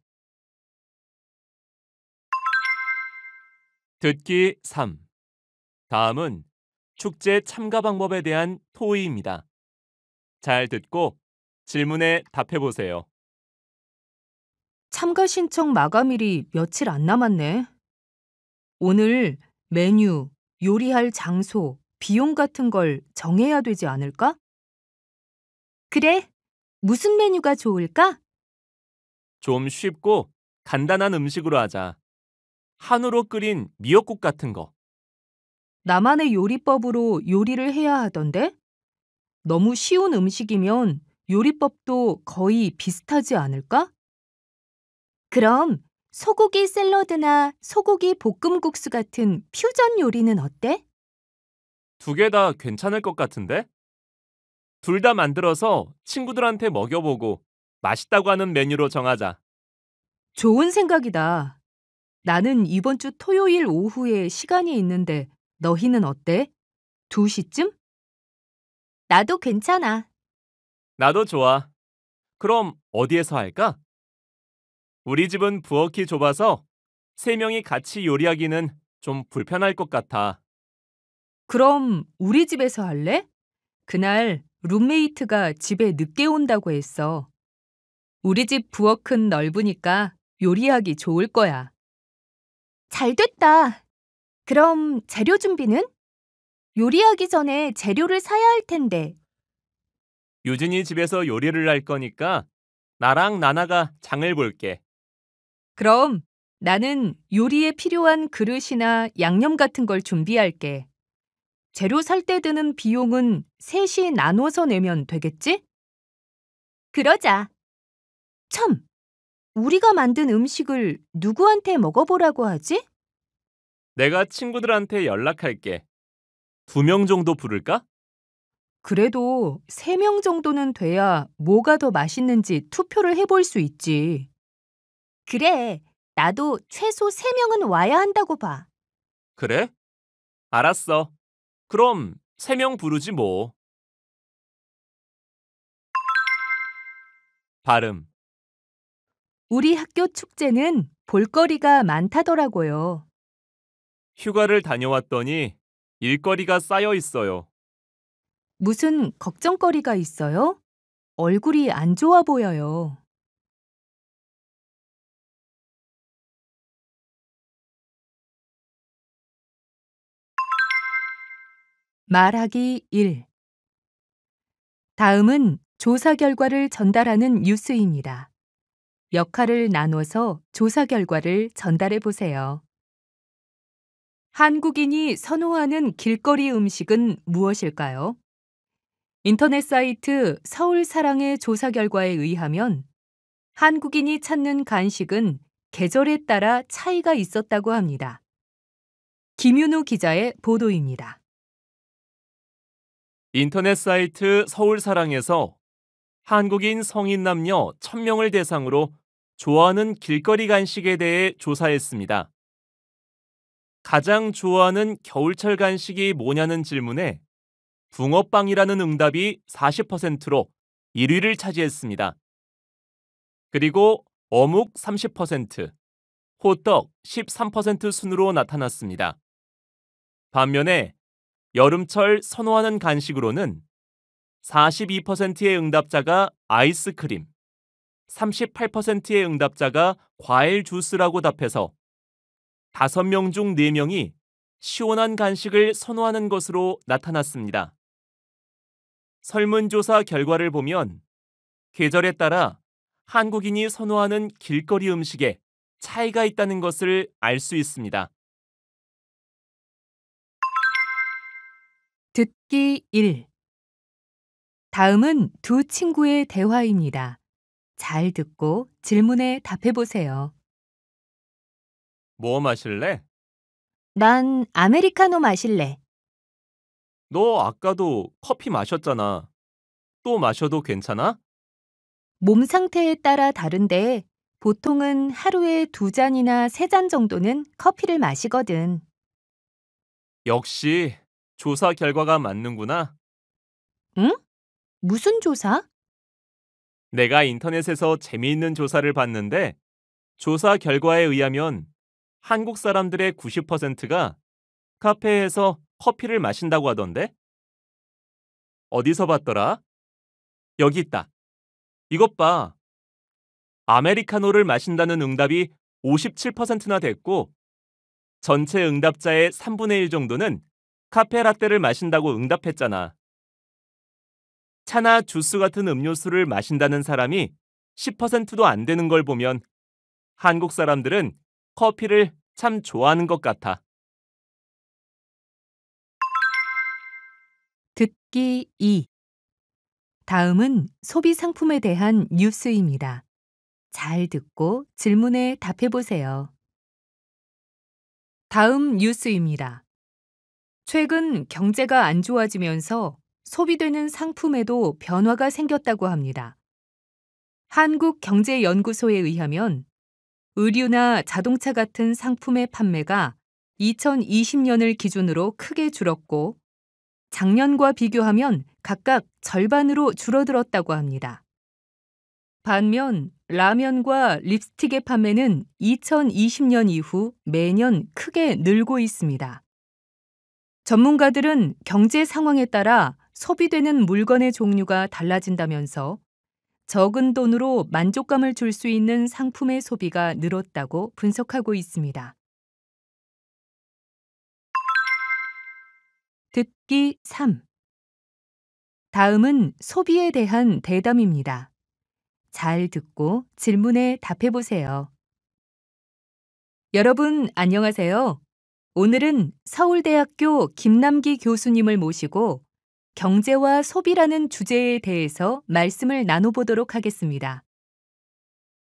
듣기 3. 다음은 축제 참가 방법에 대한 토의입니다. 잘 듣고 질문에 답해 보세요. 참가 신청 마감일이 며칠 안 남았네. 오늘 메뉴, 요리할 장소, 비용 같은 걸 정해야 되지 않을까? 그래. 무슨 메뉴가 좋을까? 좀 쉽고 간단한 음식으로 하자. 한우로 끓인 미역국 같은 거. 나만의 요리법으로 요리를 해야 하던데? 너무 쉬운 음식이면 요리법도 거의 비슷하지 않을까? 그럼 소고기 샐러드나 소고기 볶음국수 같은 퓨전 요리는 어때? 두 개 다 괜찮을 것 같은데? 둘 다 만들어서 친구들한테 먹여보고 맛있다고 하는 메뉴로 정하자. 좋은 생각이다. 나는 이번 주 토요일 오후에 시간이 있는데 너희는 어때? 2시쯤? 나도 괜찮아. 나도 좋아. 그럼 어디에서 할까? 우리 집은 부엌이 좁아서 세 명이 같이 요리하기는 좀 불편할 것 같아. 그럼 우리 집에서 할래? 그날 룸메이트가 집에 늦게 온다고 했어. 우리 집 부엌은 넓으니까 요리하기 좋을 거야. 잘 됐다. 그럼 재료 준비는? 요리하기 전에 재료를 사야 할 텐데. 유진이 집에서 요리를 할 거니까 나랑 나나가 장을 볼게. 그럼 나는 요리에 필요한 그릇이나 양념 같은 걸 준비할게. 재료 살 때 드는 비용은 셋이 나눠서 내면 되겠지? 그러자. 참, 우리가 만든 음식을 누구한테 먹어보라고 하지? 내가 친구들한테 연락할게. 2명 정도 부를까? 그래도 3명 정도는 돼야 뭐가 더 맛있는지 투표를 해볼 수 있지. 그래, 나도 최소 3명은 와야 한다고 봐. 그래? 알았어. 그럼 3명 부르지 뭐. 발음. 우리 학교 축제는 볼거리가 많다더라고요. 휴가를 다녀왔더니 일거리가 쌓여 있어요. 무슨 걱정거리가 있어요? 얼굴이 안 좋아 보여요. 말하기 1. 다음은 조사 결과를 전달하는 뉴스입니다. 역할을 나눠서 조사 결과를 전달해 보세요. 한국인이 선호하는 길거리 음식은 무엇일까요? 인터넷 사이트 서울사랑의 조사 결과에 의하면 한국인이 찾는 간식은 계절에 따라 차이가 있었다고 합니다. 김윤우 기자의 보도입니다. 인터넷 사이트 서울사랑에서 한국인 성인 남녀 1000명을 대상으로 좋아하는 길거리 간식에 대해 조사했습니다. 가장 좋아하는 겨울철 간식이 뭐냐는 질문에 붕어빵이라는 응답이 40%로 1위를 차지했습니다. 그리고 어묵 30%, 호떡 13% 순으로 나타났습니다. 반면에 여름철 선호하는 간식으로는 42%의 응답자가 아이스크림, 38%의 응답자가 과일 주스라고 답해서 5명 중 4명이 시원한 간식을 선호하는 것으로 나타났습니다. 설문조사 결과를 보면 계절에 따라 한국인이 선호하는 길거리 음식에 차이가 있다는 것을 알 수 있습니다. 듣기 1. 다음은 두 친구의 대화입니다. 잘 듣고 질문에 답해 보세요. 뭐 마실래? 난 아메리카노 마실래. 너 아까도 커피 마셨잖아. 또 마셔도 괜찮아? 몸 상태에 따라 다른데 보통은 하루에 2잔이나 3잔 정도는 커피를 마시거든. 역시 조사 결과가 맞는구나. 응? 무슨 조사? 내가 인터넷에서 재미있는 조사를 봤는데 조사 결과에 의하면 한국 사람들의 90%가 카페에서 커피를 마신다고 하던데? 어디서 봤더라? 여기 있다. 이것 봐. 아메리카노를 마신다는 응답이 57%나 됐고 전체 응답자의 3분의 1 정도는 카페라떼를 마신다고 응답했잖아. 차나 주스 같은 음료수를 마신다는 사람이 10%도 안 되는 걸 보면 한국 사람들은 커피를 참 좋아하는 것 같아. 듣기 2. 다음은 소비 상품에 대한 뉴스입니다. 잘 듣고 질문에 답해 보세요. 다음 뉴스입니다. 최근 경제가 안 좋아지면서 소비되는 상품에도 변화가 생겼다고 합니다. 한국경제연구소에 의하면 의류나 자동차 같은 상품의 판매가 2020년을 기준으로 크게 줄었고 작년과 비교하면 각각 절반으로 줄어들었다고 합니다. 반면 라면과 립스틱의 판매는 2020년 이후 매년 크게 늘고 있습니다. 전문가들은 경제 상황에 따라 소비되는 물건의 종류가 달라진다면서 적은 돈으로 만족감을 줄 수 있는 상품의 소비가 늘었다고 분석하고 있습니다. 듣기 3. 다음은 소비에 대한 대담입니다. 잘 듣고 질문에 답해 보세요. 여러분, 안녕하세요. 오늘은 서울대학교 김남기 교수님을 모시고 경제와 소비라는 주제에 대해서 말씀을 나눠보도록 하겠습니다.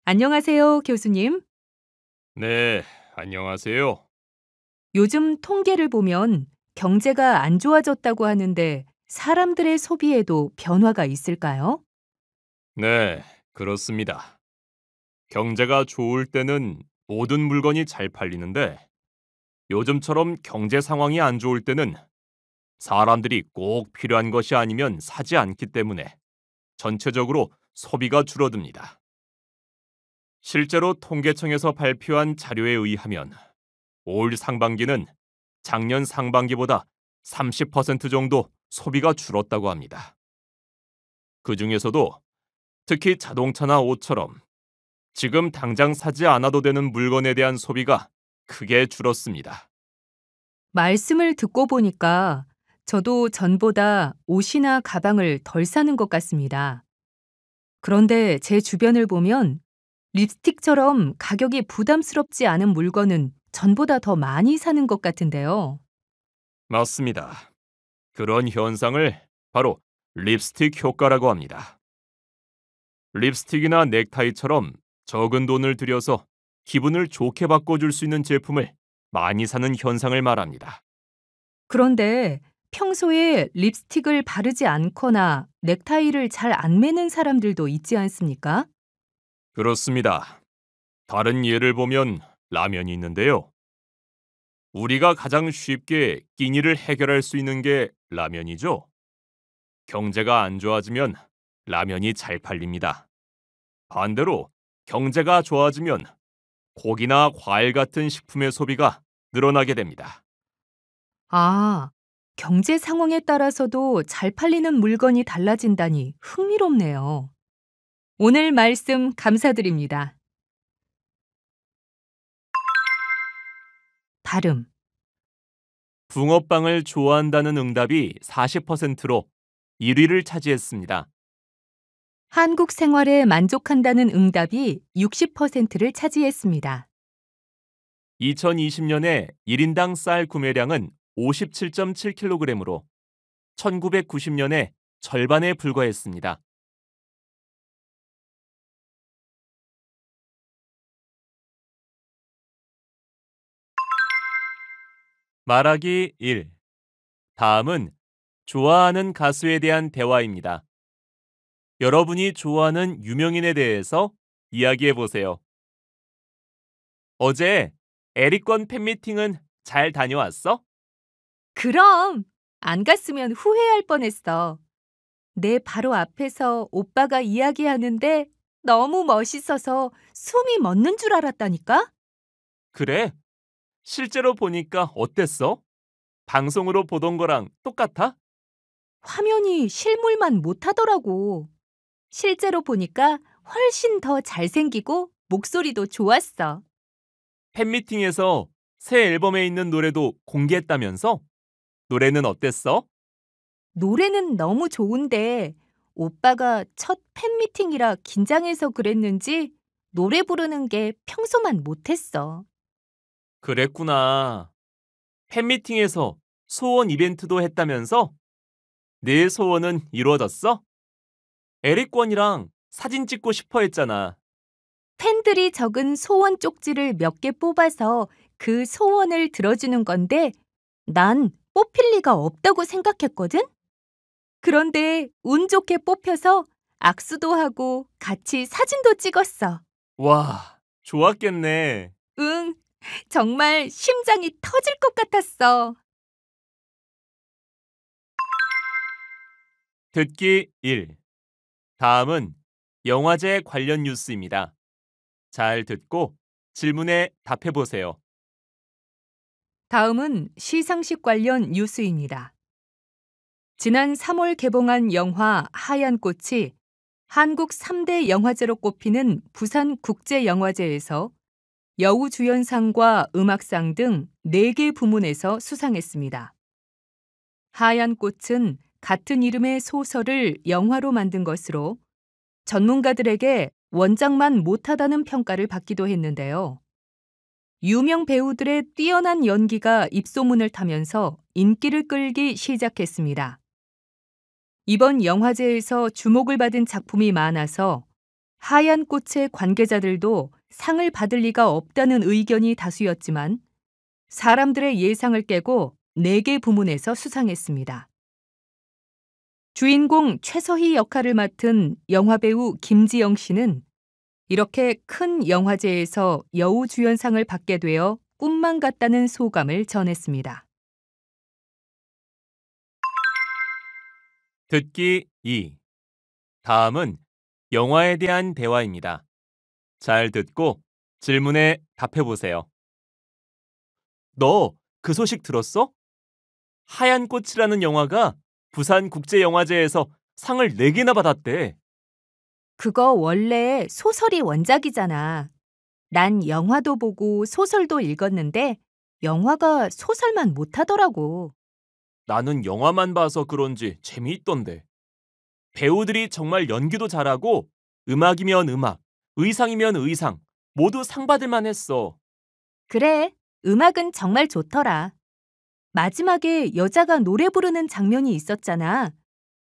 안녕하세요, 교수님. 네, 안녕하세요. 요즘 통계를 보면 경제가 안 좋아졌다고 하는데 사람들의 소비에도 변화가 있을까요? 네, 그렇습니다. 경제가 좋을 때는 모든 물건이 잘 팔리는데 요즘처럼 경제 상황이 안 좋을 때는 사람들이 꼭 필요한 것이 아니면 사지 않기 때문에 전체적으로 소비가 줄어듭니다. 실제로 통계청에서 발표한 자료에 의하면 올 상반기는 작년 상반기보다 30% 정도 소비가 줄었다고 합니다. 그 중에서도 특히 자동차나 옷처럼 지금 당장 사지 않아도 되는 물건에 대한 소비가 크게 줄었습니다. 말씀을 듣고 보니까 저도 전보다 옷이나 가방을 덜 사는 것 같습니다. 그런데 제 주변을 보면 립스틱처럼 가격이 부담스럽지 않은 물건은 전보다 더 많이 사는 것 같은데요. 맞습니다. 그런 현상을 바로 립스틱 효과라고 합니다. 립스틱이나 넥타이처럼 적은 돈을 들여서 기분을 좋게 바꿔줄 수 있는 제품을 많이 사는 현상을 말합니다. 그런데 평소에 립스틱을 바르지 않거나 넥타이를 잘 안 매는 사람들도 있지 않습니까? 그렇습니다. 다른 예를 보면 라면이 있는데요. 우리가 가장 쉽게 끼니를 해결할 수 있는 게 라면이죠. 경제가 안 좋아지면 라면이 잘 팔립니다. 반대로 경제가 좋아지면 고기나 과일 같은 식품의 소비가 늘어나게 됩니다. 아, 경제 상황에 따라서도 잘 팔리는 물건이 달라진다니 흥미롭네요. 오늘 말씀 감사드립니다. 발음. 붕어빵을 좋아한다는 응답이 40%로 1위를 차지했습니다. 한국 생활에 만족한다는 응답이 60%를 차지했습니다. 2020년에 1인당 쌀 구매량은 57.7kg으로 1990년에 절반에 불과했습니다. 말하기 1. 다음은 좋아하는 가수에 대한 대화입니다. 여러분이 좋아하는 유명인에 대해서 이야기해 보세요. 어제 에릭권 팬미팅은 잘 다녀왔어? 그럼 안 갔으면 후회할 뻔했어. 내 바로 앞에서 오빠가 이야기하는데 너무 멋있어서 숨이 멎는 줄 알았다니까? 그래? 실제로 보니까 어땠어? 방송으로 보던 거랑 똑같아? 화면이 실물만 못하더라고. 실제로 보니까 훨씬 더 잘생기고 목소리도 좋았어. 팬미팅에서 새 앨범에 있는 노래도 공개했다면서? 노래는 어땠어? 노래는 너무 좋은데 오빠가 첫 팬미팅이라 긴장해서 그랬는지 노래 부르는 게 평소만 못했어. 그랬구나. 팬미팅에서 소원 이벤트도 했다면서? 내 소원은 이루어졌어? 에릭권이랑 사진 찍고 싶어 했잖아. 팬들이 적은 소원 쪽지를 몇 개 뽑아서 그 소원을 들어주는 건데 난 뽑힐 리가 없다고 생각했거든? 그런데 운 좋게 뽑혀서 악수도 하고 같이 사진도 찍었어. 와, 좋았겠네. 응, 정말 심장이 터질 것 같았어. 듣기 1. 다음은 영화제 관련 뉴스입니다. 잘 듣고 질문에 답해 보세요. 다음은 시상식 관련 뉴스입니다. 지난 3월 개봉한 영화 하얀 꽃이 한국 3대 영화제로 꼽히는 부산국제영화제에서 여우주연상과 음악상 등 4개 부문에서 수상했습니다. 하얀 꽃은 같은 이름의 소설을 영화로 만든 것으로 전문가들에게 원작만 못하다는 평가를 받기도 했는데요. 유명 배우들의 뛰어난 연기가 입소문을 타면서 인기를 끌기 시작했습니다. 이번 영화제에서 주목을 받은 작품이 많아서 하얀 꽃의 관계자들도 상을 받을 리가 없다는 의견이 다수였지만 사람들의 예상을 깨고 4개 부문에서 수상했습니다. 주인공 최서희 역할을 맡은 영화배우 김지영 씨는 이렇게 큰 영화제에서 여우주연상을 받게 되어 꿈만 같다는 소감을 전했습니다. 듣기 2. 다음은 영화에 대한 대화입니다. 잘 듣고 질문에 답해 보세요. 너 그 소식 들었어? 하얀 꽃이라는 영화가 부산국제영화제에서 상을 4개나 받았대. 그거 원래 소설이 원작이잖아. 난 영화도 보고 소설도 읽었는데 영화가 소설만 못하더라고. 나는 영화만 봐서 그런지 재미있던데. 배우들이 정말 연기도 잘하고 음악이면 음악, 의상이면 의상 모두 상 받을 만했어. 그래, 음악은 정말 좋더라. 마지막에 여자가 노래 부르는 장면이 있었잖아.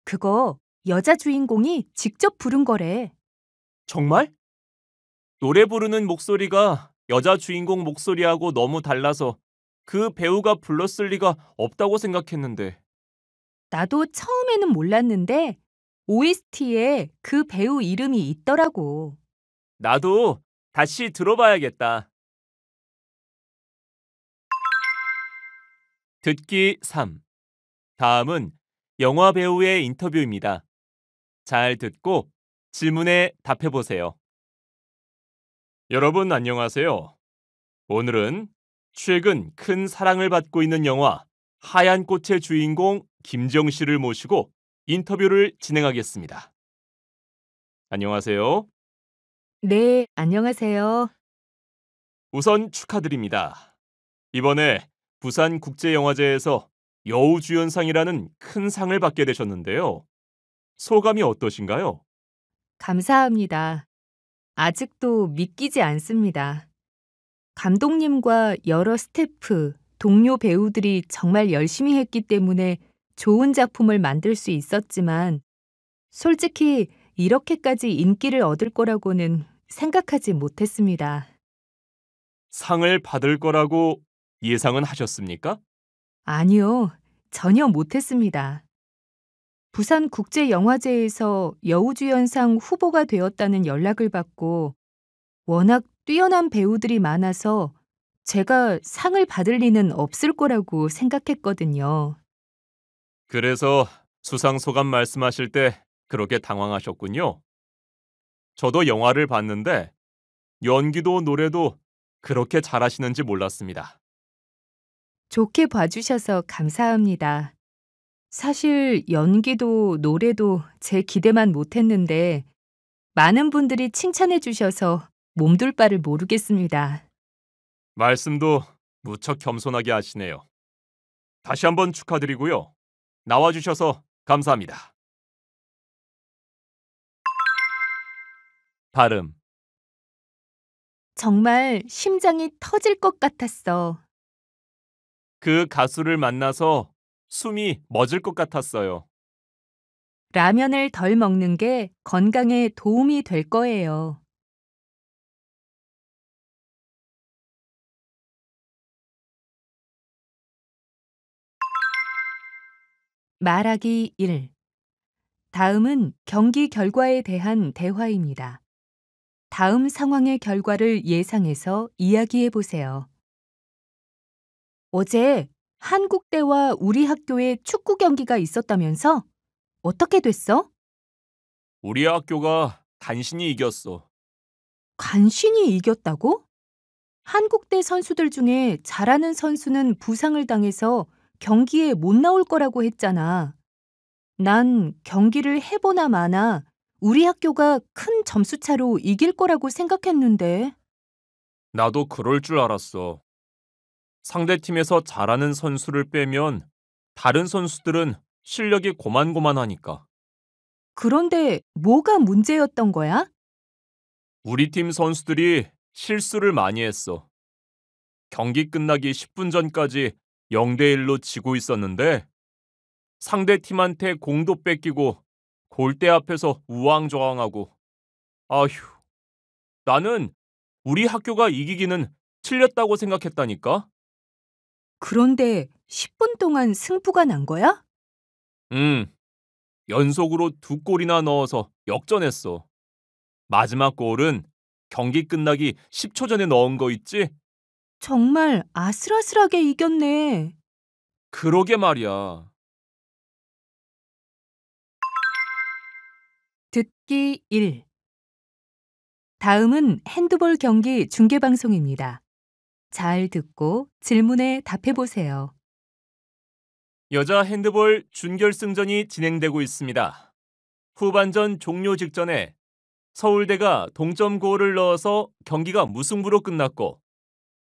그거 여자 주인공이 직접 부른 거래. 정말? 노래 부르는 목소리가 여자 주인공 목소리하고 너무 달라서 그 배우가 불렀을 리가 없다고 생각했는데. 나도 처음에는 몰랐는데 OST에 그 배우 이름이 있더라고. 나도 다시 들어봐야겠다. 듣기 3. 다음은 영화 배우의 인터뷰입니다. 잘 듣고 질문에 답해 보세요. 여러분 안녕하세요. 오늘은 최근 큰 사랑을 받고 있는 영화 하얀 꽃의 주인공 김지영 씨를 모시고 인터뷰를 진행하겠습니다. 안녕하세요. 네, 안녕하세요. 우선 축하드립니다. 이번에 부산국제영화제에서 여우주연상이라는 큰 상을 받게 되셨는데요. 소감이 어떠신가요? 감사합니다. 아직도 믿기지 않습니다. 감독님과 여러 스태프, 동료 배우들이 정말 열심히 했기 때문에 좋은 작품을 만들 수 있었지만 솔직히 이렇게까지 인기를 얻을 거라고는 생각하지 못했습니다. 상을 받을 거라고 예상은 하셨습니까? 아니요, 전혀 못했습니다. 부산국제영화제에서 여우주연상 후보가 되었다는 연락을 받고 워낙 뛰어난 배우들이 많아서 제가 상을 받을 리는 없을 거라고 생각했거든요. 그래서 수상 소감 말씀하실 때 그렇게 당황하셨군요. 저도 영화를 봤는데 연기도 노래도 그렇게 잘하시는지 몰랐습니다. 좋게 봐주셔서 감사합니다. 사실 연기도 노래도 제 기대만 못했는데 많은 분들이 칭찬해 주셔서 몸둘 바를 모르겠습니다. 말씀도 무척 겸손하게 하시네요. 다시 한번 축하드리고요. 나와주셔서 감사합니다. 발음. 정말 심장이 터질 것 같았어. 그 가수를 만나서 숨이 멎을 것 같았어요. 라면을 덜 먹는 게 건강에 도움이 될 거예요. 말하기 1. 다음은 경기 결과에 대한 대화입니다. 다음 상황의 결과를 예상해서 이야기해 보세요. 어제 한국대와 우리 학교에 축구 경기가 있었다면서? 어떻게 됐어? 우리 학교가 간신히 이겼어. 간신히 이겼다고? 한국대 선수들 중에 잘하는 선수는 부상을 당해서 경기에 못 나올 거라고 했잖아. 난 경기를 해보나 마나 우리 학교가 큰 점수 차로 이길 거라고 생각했는데. 나도 그럴 줄 알았어. 상대팀에서 잘하는 선수를 빼면 다른 선수들은 실력이 고만고만하니까. 그런데 뭐가 문제였던 거야? 우리 팀 선수들이 실수를 많이 했어. 경기 끝나기 10분 전까지 0대1로 지고 있었는데 상대 팀한테 공도 뺏기고 골대 앞에서 우왕좌왕하고. 아휴, 나는 우리 학교가 이기기는 틀렸다고 생각했다니까? 그런데 10분 동안 승부가 난 거야? 응, 연속으로 2골이나 넣어서 역전했어. 마지막 골은 경기 끝나기 10초 전에 넣은 거 있지? 정말 아슬아슬하게 이겼네. 그러게 말이야. 듣기 1. 다음은 핸드볼 경기 중계방송입니다. 잘 듣고 질문에 답해 보세요. 여자 핸드볼 준결승전이 진행되고 있습니다. 후반전 종료 직전에 서울대가 동점골을 넣어서 경기가 무승부로 끝났고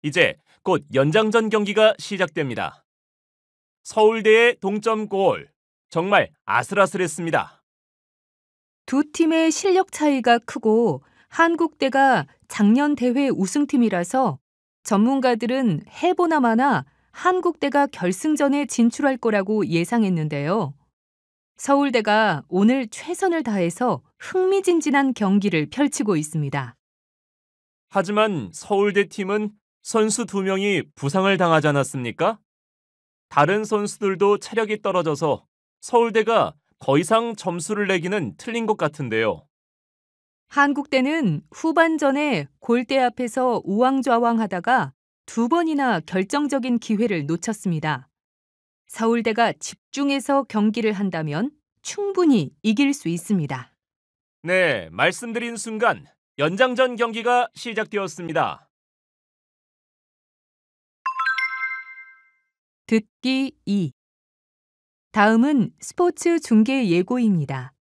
이제 곧 연장전 경기가 시작됩니다. 서울대의 동점골, 정말 아슬아슬했습니다. 두 팀의 실력 차이가 크고 한국대가 작년 대회 우승팀이라서 전문가들은 해보나 마나 한국대가 결승전에 진출할 거라고 예상했는데요. 서울대가 오늘 최선을 다해서 흥미진진한 경기를 펼치고 있습니다. 하지만 서울대 팀은 선수 2명이 부상을 당하지 않았습니까? 다른 선수들도 체력이 떨어져서 서울대가 더 이상 점수를 내기는 틀린 것 같은데요. 한국대는 후반전에 골대 앞에서 우왕좌왕하다가 2번이나 결정적인 기회를 놓쳤습니다. 서울대가 집중해서 경기를 한다면 충분히 이길 수 있습니다. 네, 말씀드린 순간 연장전 경기가 시작되었습니다. 듣기 2. 다음은 스포츠 중계 예고입니다.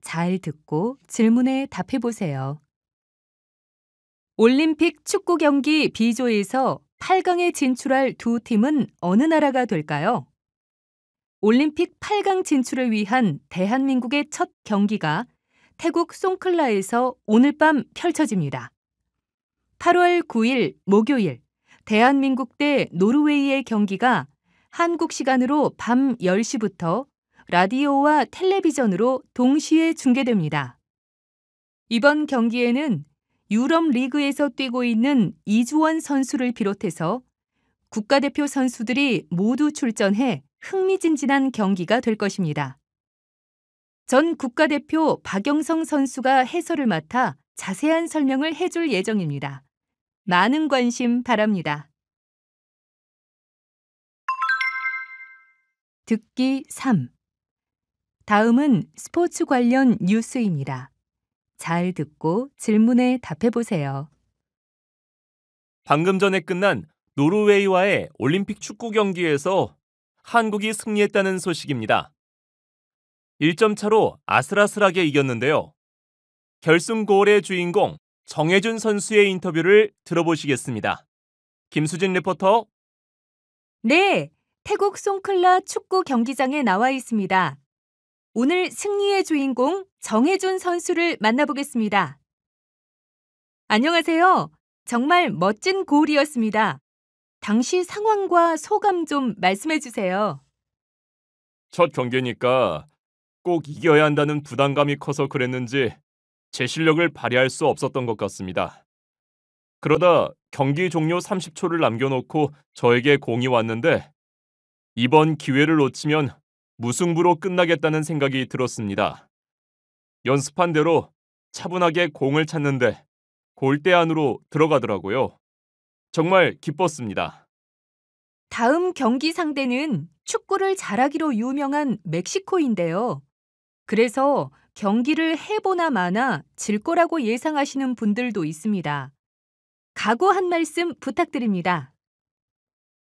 잘 듣고 질문에 답해 보세요. 올림픽 축구 경기 B조에서 8강에 진출할 두 팀은 어느 나라가 될까요? 올림픽 8강 진출을 위한 대한민국의 첫 경기가 태국 송클라에서 오늘 밤 펼쳐집니다. 8월 9일 목요일 대한민국 대 노르웨이의 경기가 한국 시간으로 밤 10시부터 라디오와 텔레비전으로 동시에 중계됩니다. 이번 경기에는 유럽 리그에서 뛰고 있는 이주원 선수를 비롯해서 국가대표 선수들이 모두 출전해 흥미진진한 경기가 될 것입니다. 전 국가대표 박영성 선수가 해설을 맡아 자세한 설명을 해줄 예정입니다. 많은 관심 바랍니다. 듣기 3. 다음은 스포츠 관련 뉴스입니다. 잘 듣고 질문에 답해 보세요. 방금 전에 끝난 노르웨이와의 올림픽 축구 경기에서 한국이 승리했다는 소식입니다. 1점 차로 아슬아슬하게 이겼는데요. 결승골의 주인공 정혜준 선수의 인터뷰를 들어보시겠습니다. 김수진 리포터. 네, 태국 송클라 축구 경기장에 나와 있습니다. 오늘 승리의 주인공 정혜준 선수를 만나보겠습니다. 안녕하세요. 정말 멋진 골이었습니다. 당시 상황과 소감 좀 말씀해 주세요. 첫 경기니까 꼭 이겨야 한다는 부담감이 커서 그랬는지 제 실력을 발휘할 수 없었던 것 같습니다. 그러다 경기 종료 30초를 남겨놓고 저에게 공이 왔는데 이번 기회를 놓치면 무승부로 끝나겠다는 생각이 들었습니다. 연습한 대로 차분하게 공을 찾는데 골대 안으로 들어가더라고요. 정말 기뻤습니다. 다음 경기 상대는 축구를 잘하기로 유명한 멕시코인데요. 그래서 경기를 해보나 마나 질 거라고 예상하시는 분들도 있습니다. 각오 한 말씀 부탁드립니다.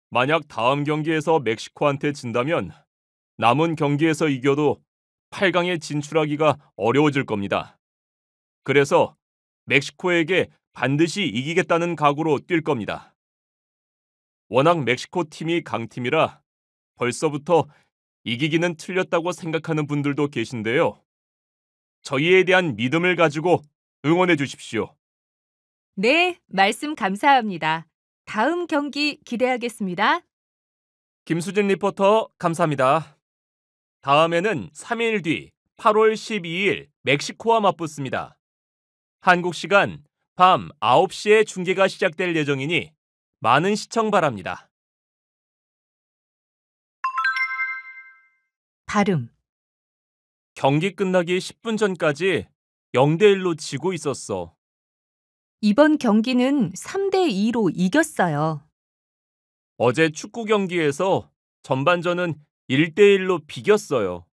만약 다음 경기에서 멕시코한테 진다면 남은 경기에서 이겨도 8강에 진출하기가 어려워질 겁니다. 그래서 멕시코에게 반드시 이기겠다는 각오로 뛸 겁니다. 워낙 멕시코 팀이 강팀이라 벌써부터 이기기는 틀렸다고 생각하는 분들도 계신데요. 저희에 대한 믿음을 가지고 응원해 주십시오. 네, 말씀 감사합니다. 다음 경기 기대하겠습니다. 김수진 리포터 감사합니다. 다음에는 3일 뒤 8월 12일 멕시코와 맞붙습니다. 한국 시간 밤 9시에 중계가 시작될 예정이니 많은 시청 바랍니다. 발음. 경기 끝나기 10분 전까지 0대1로 지고 있었어. 이번 경기는 3대2로 이겼어요. 어제 축구 경기에서 전반전은 1대1로 비겼어요.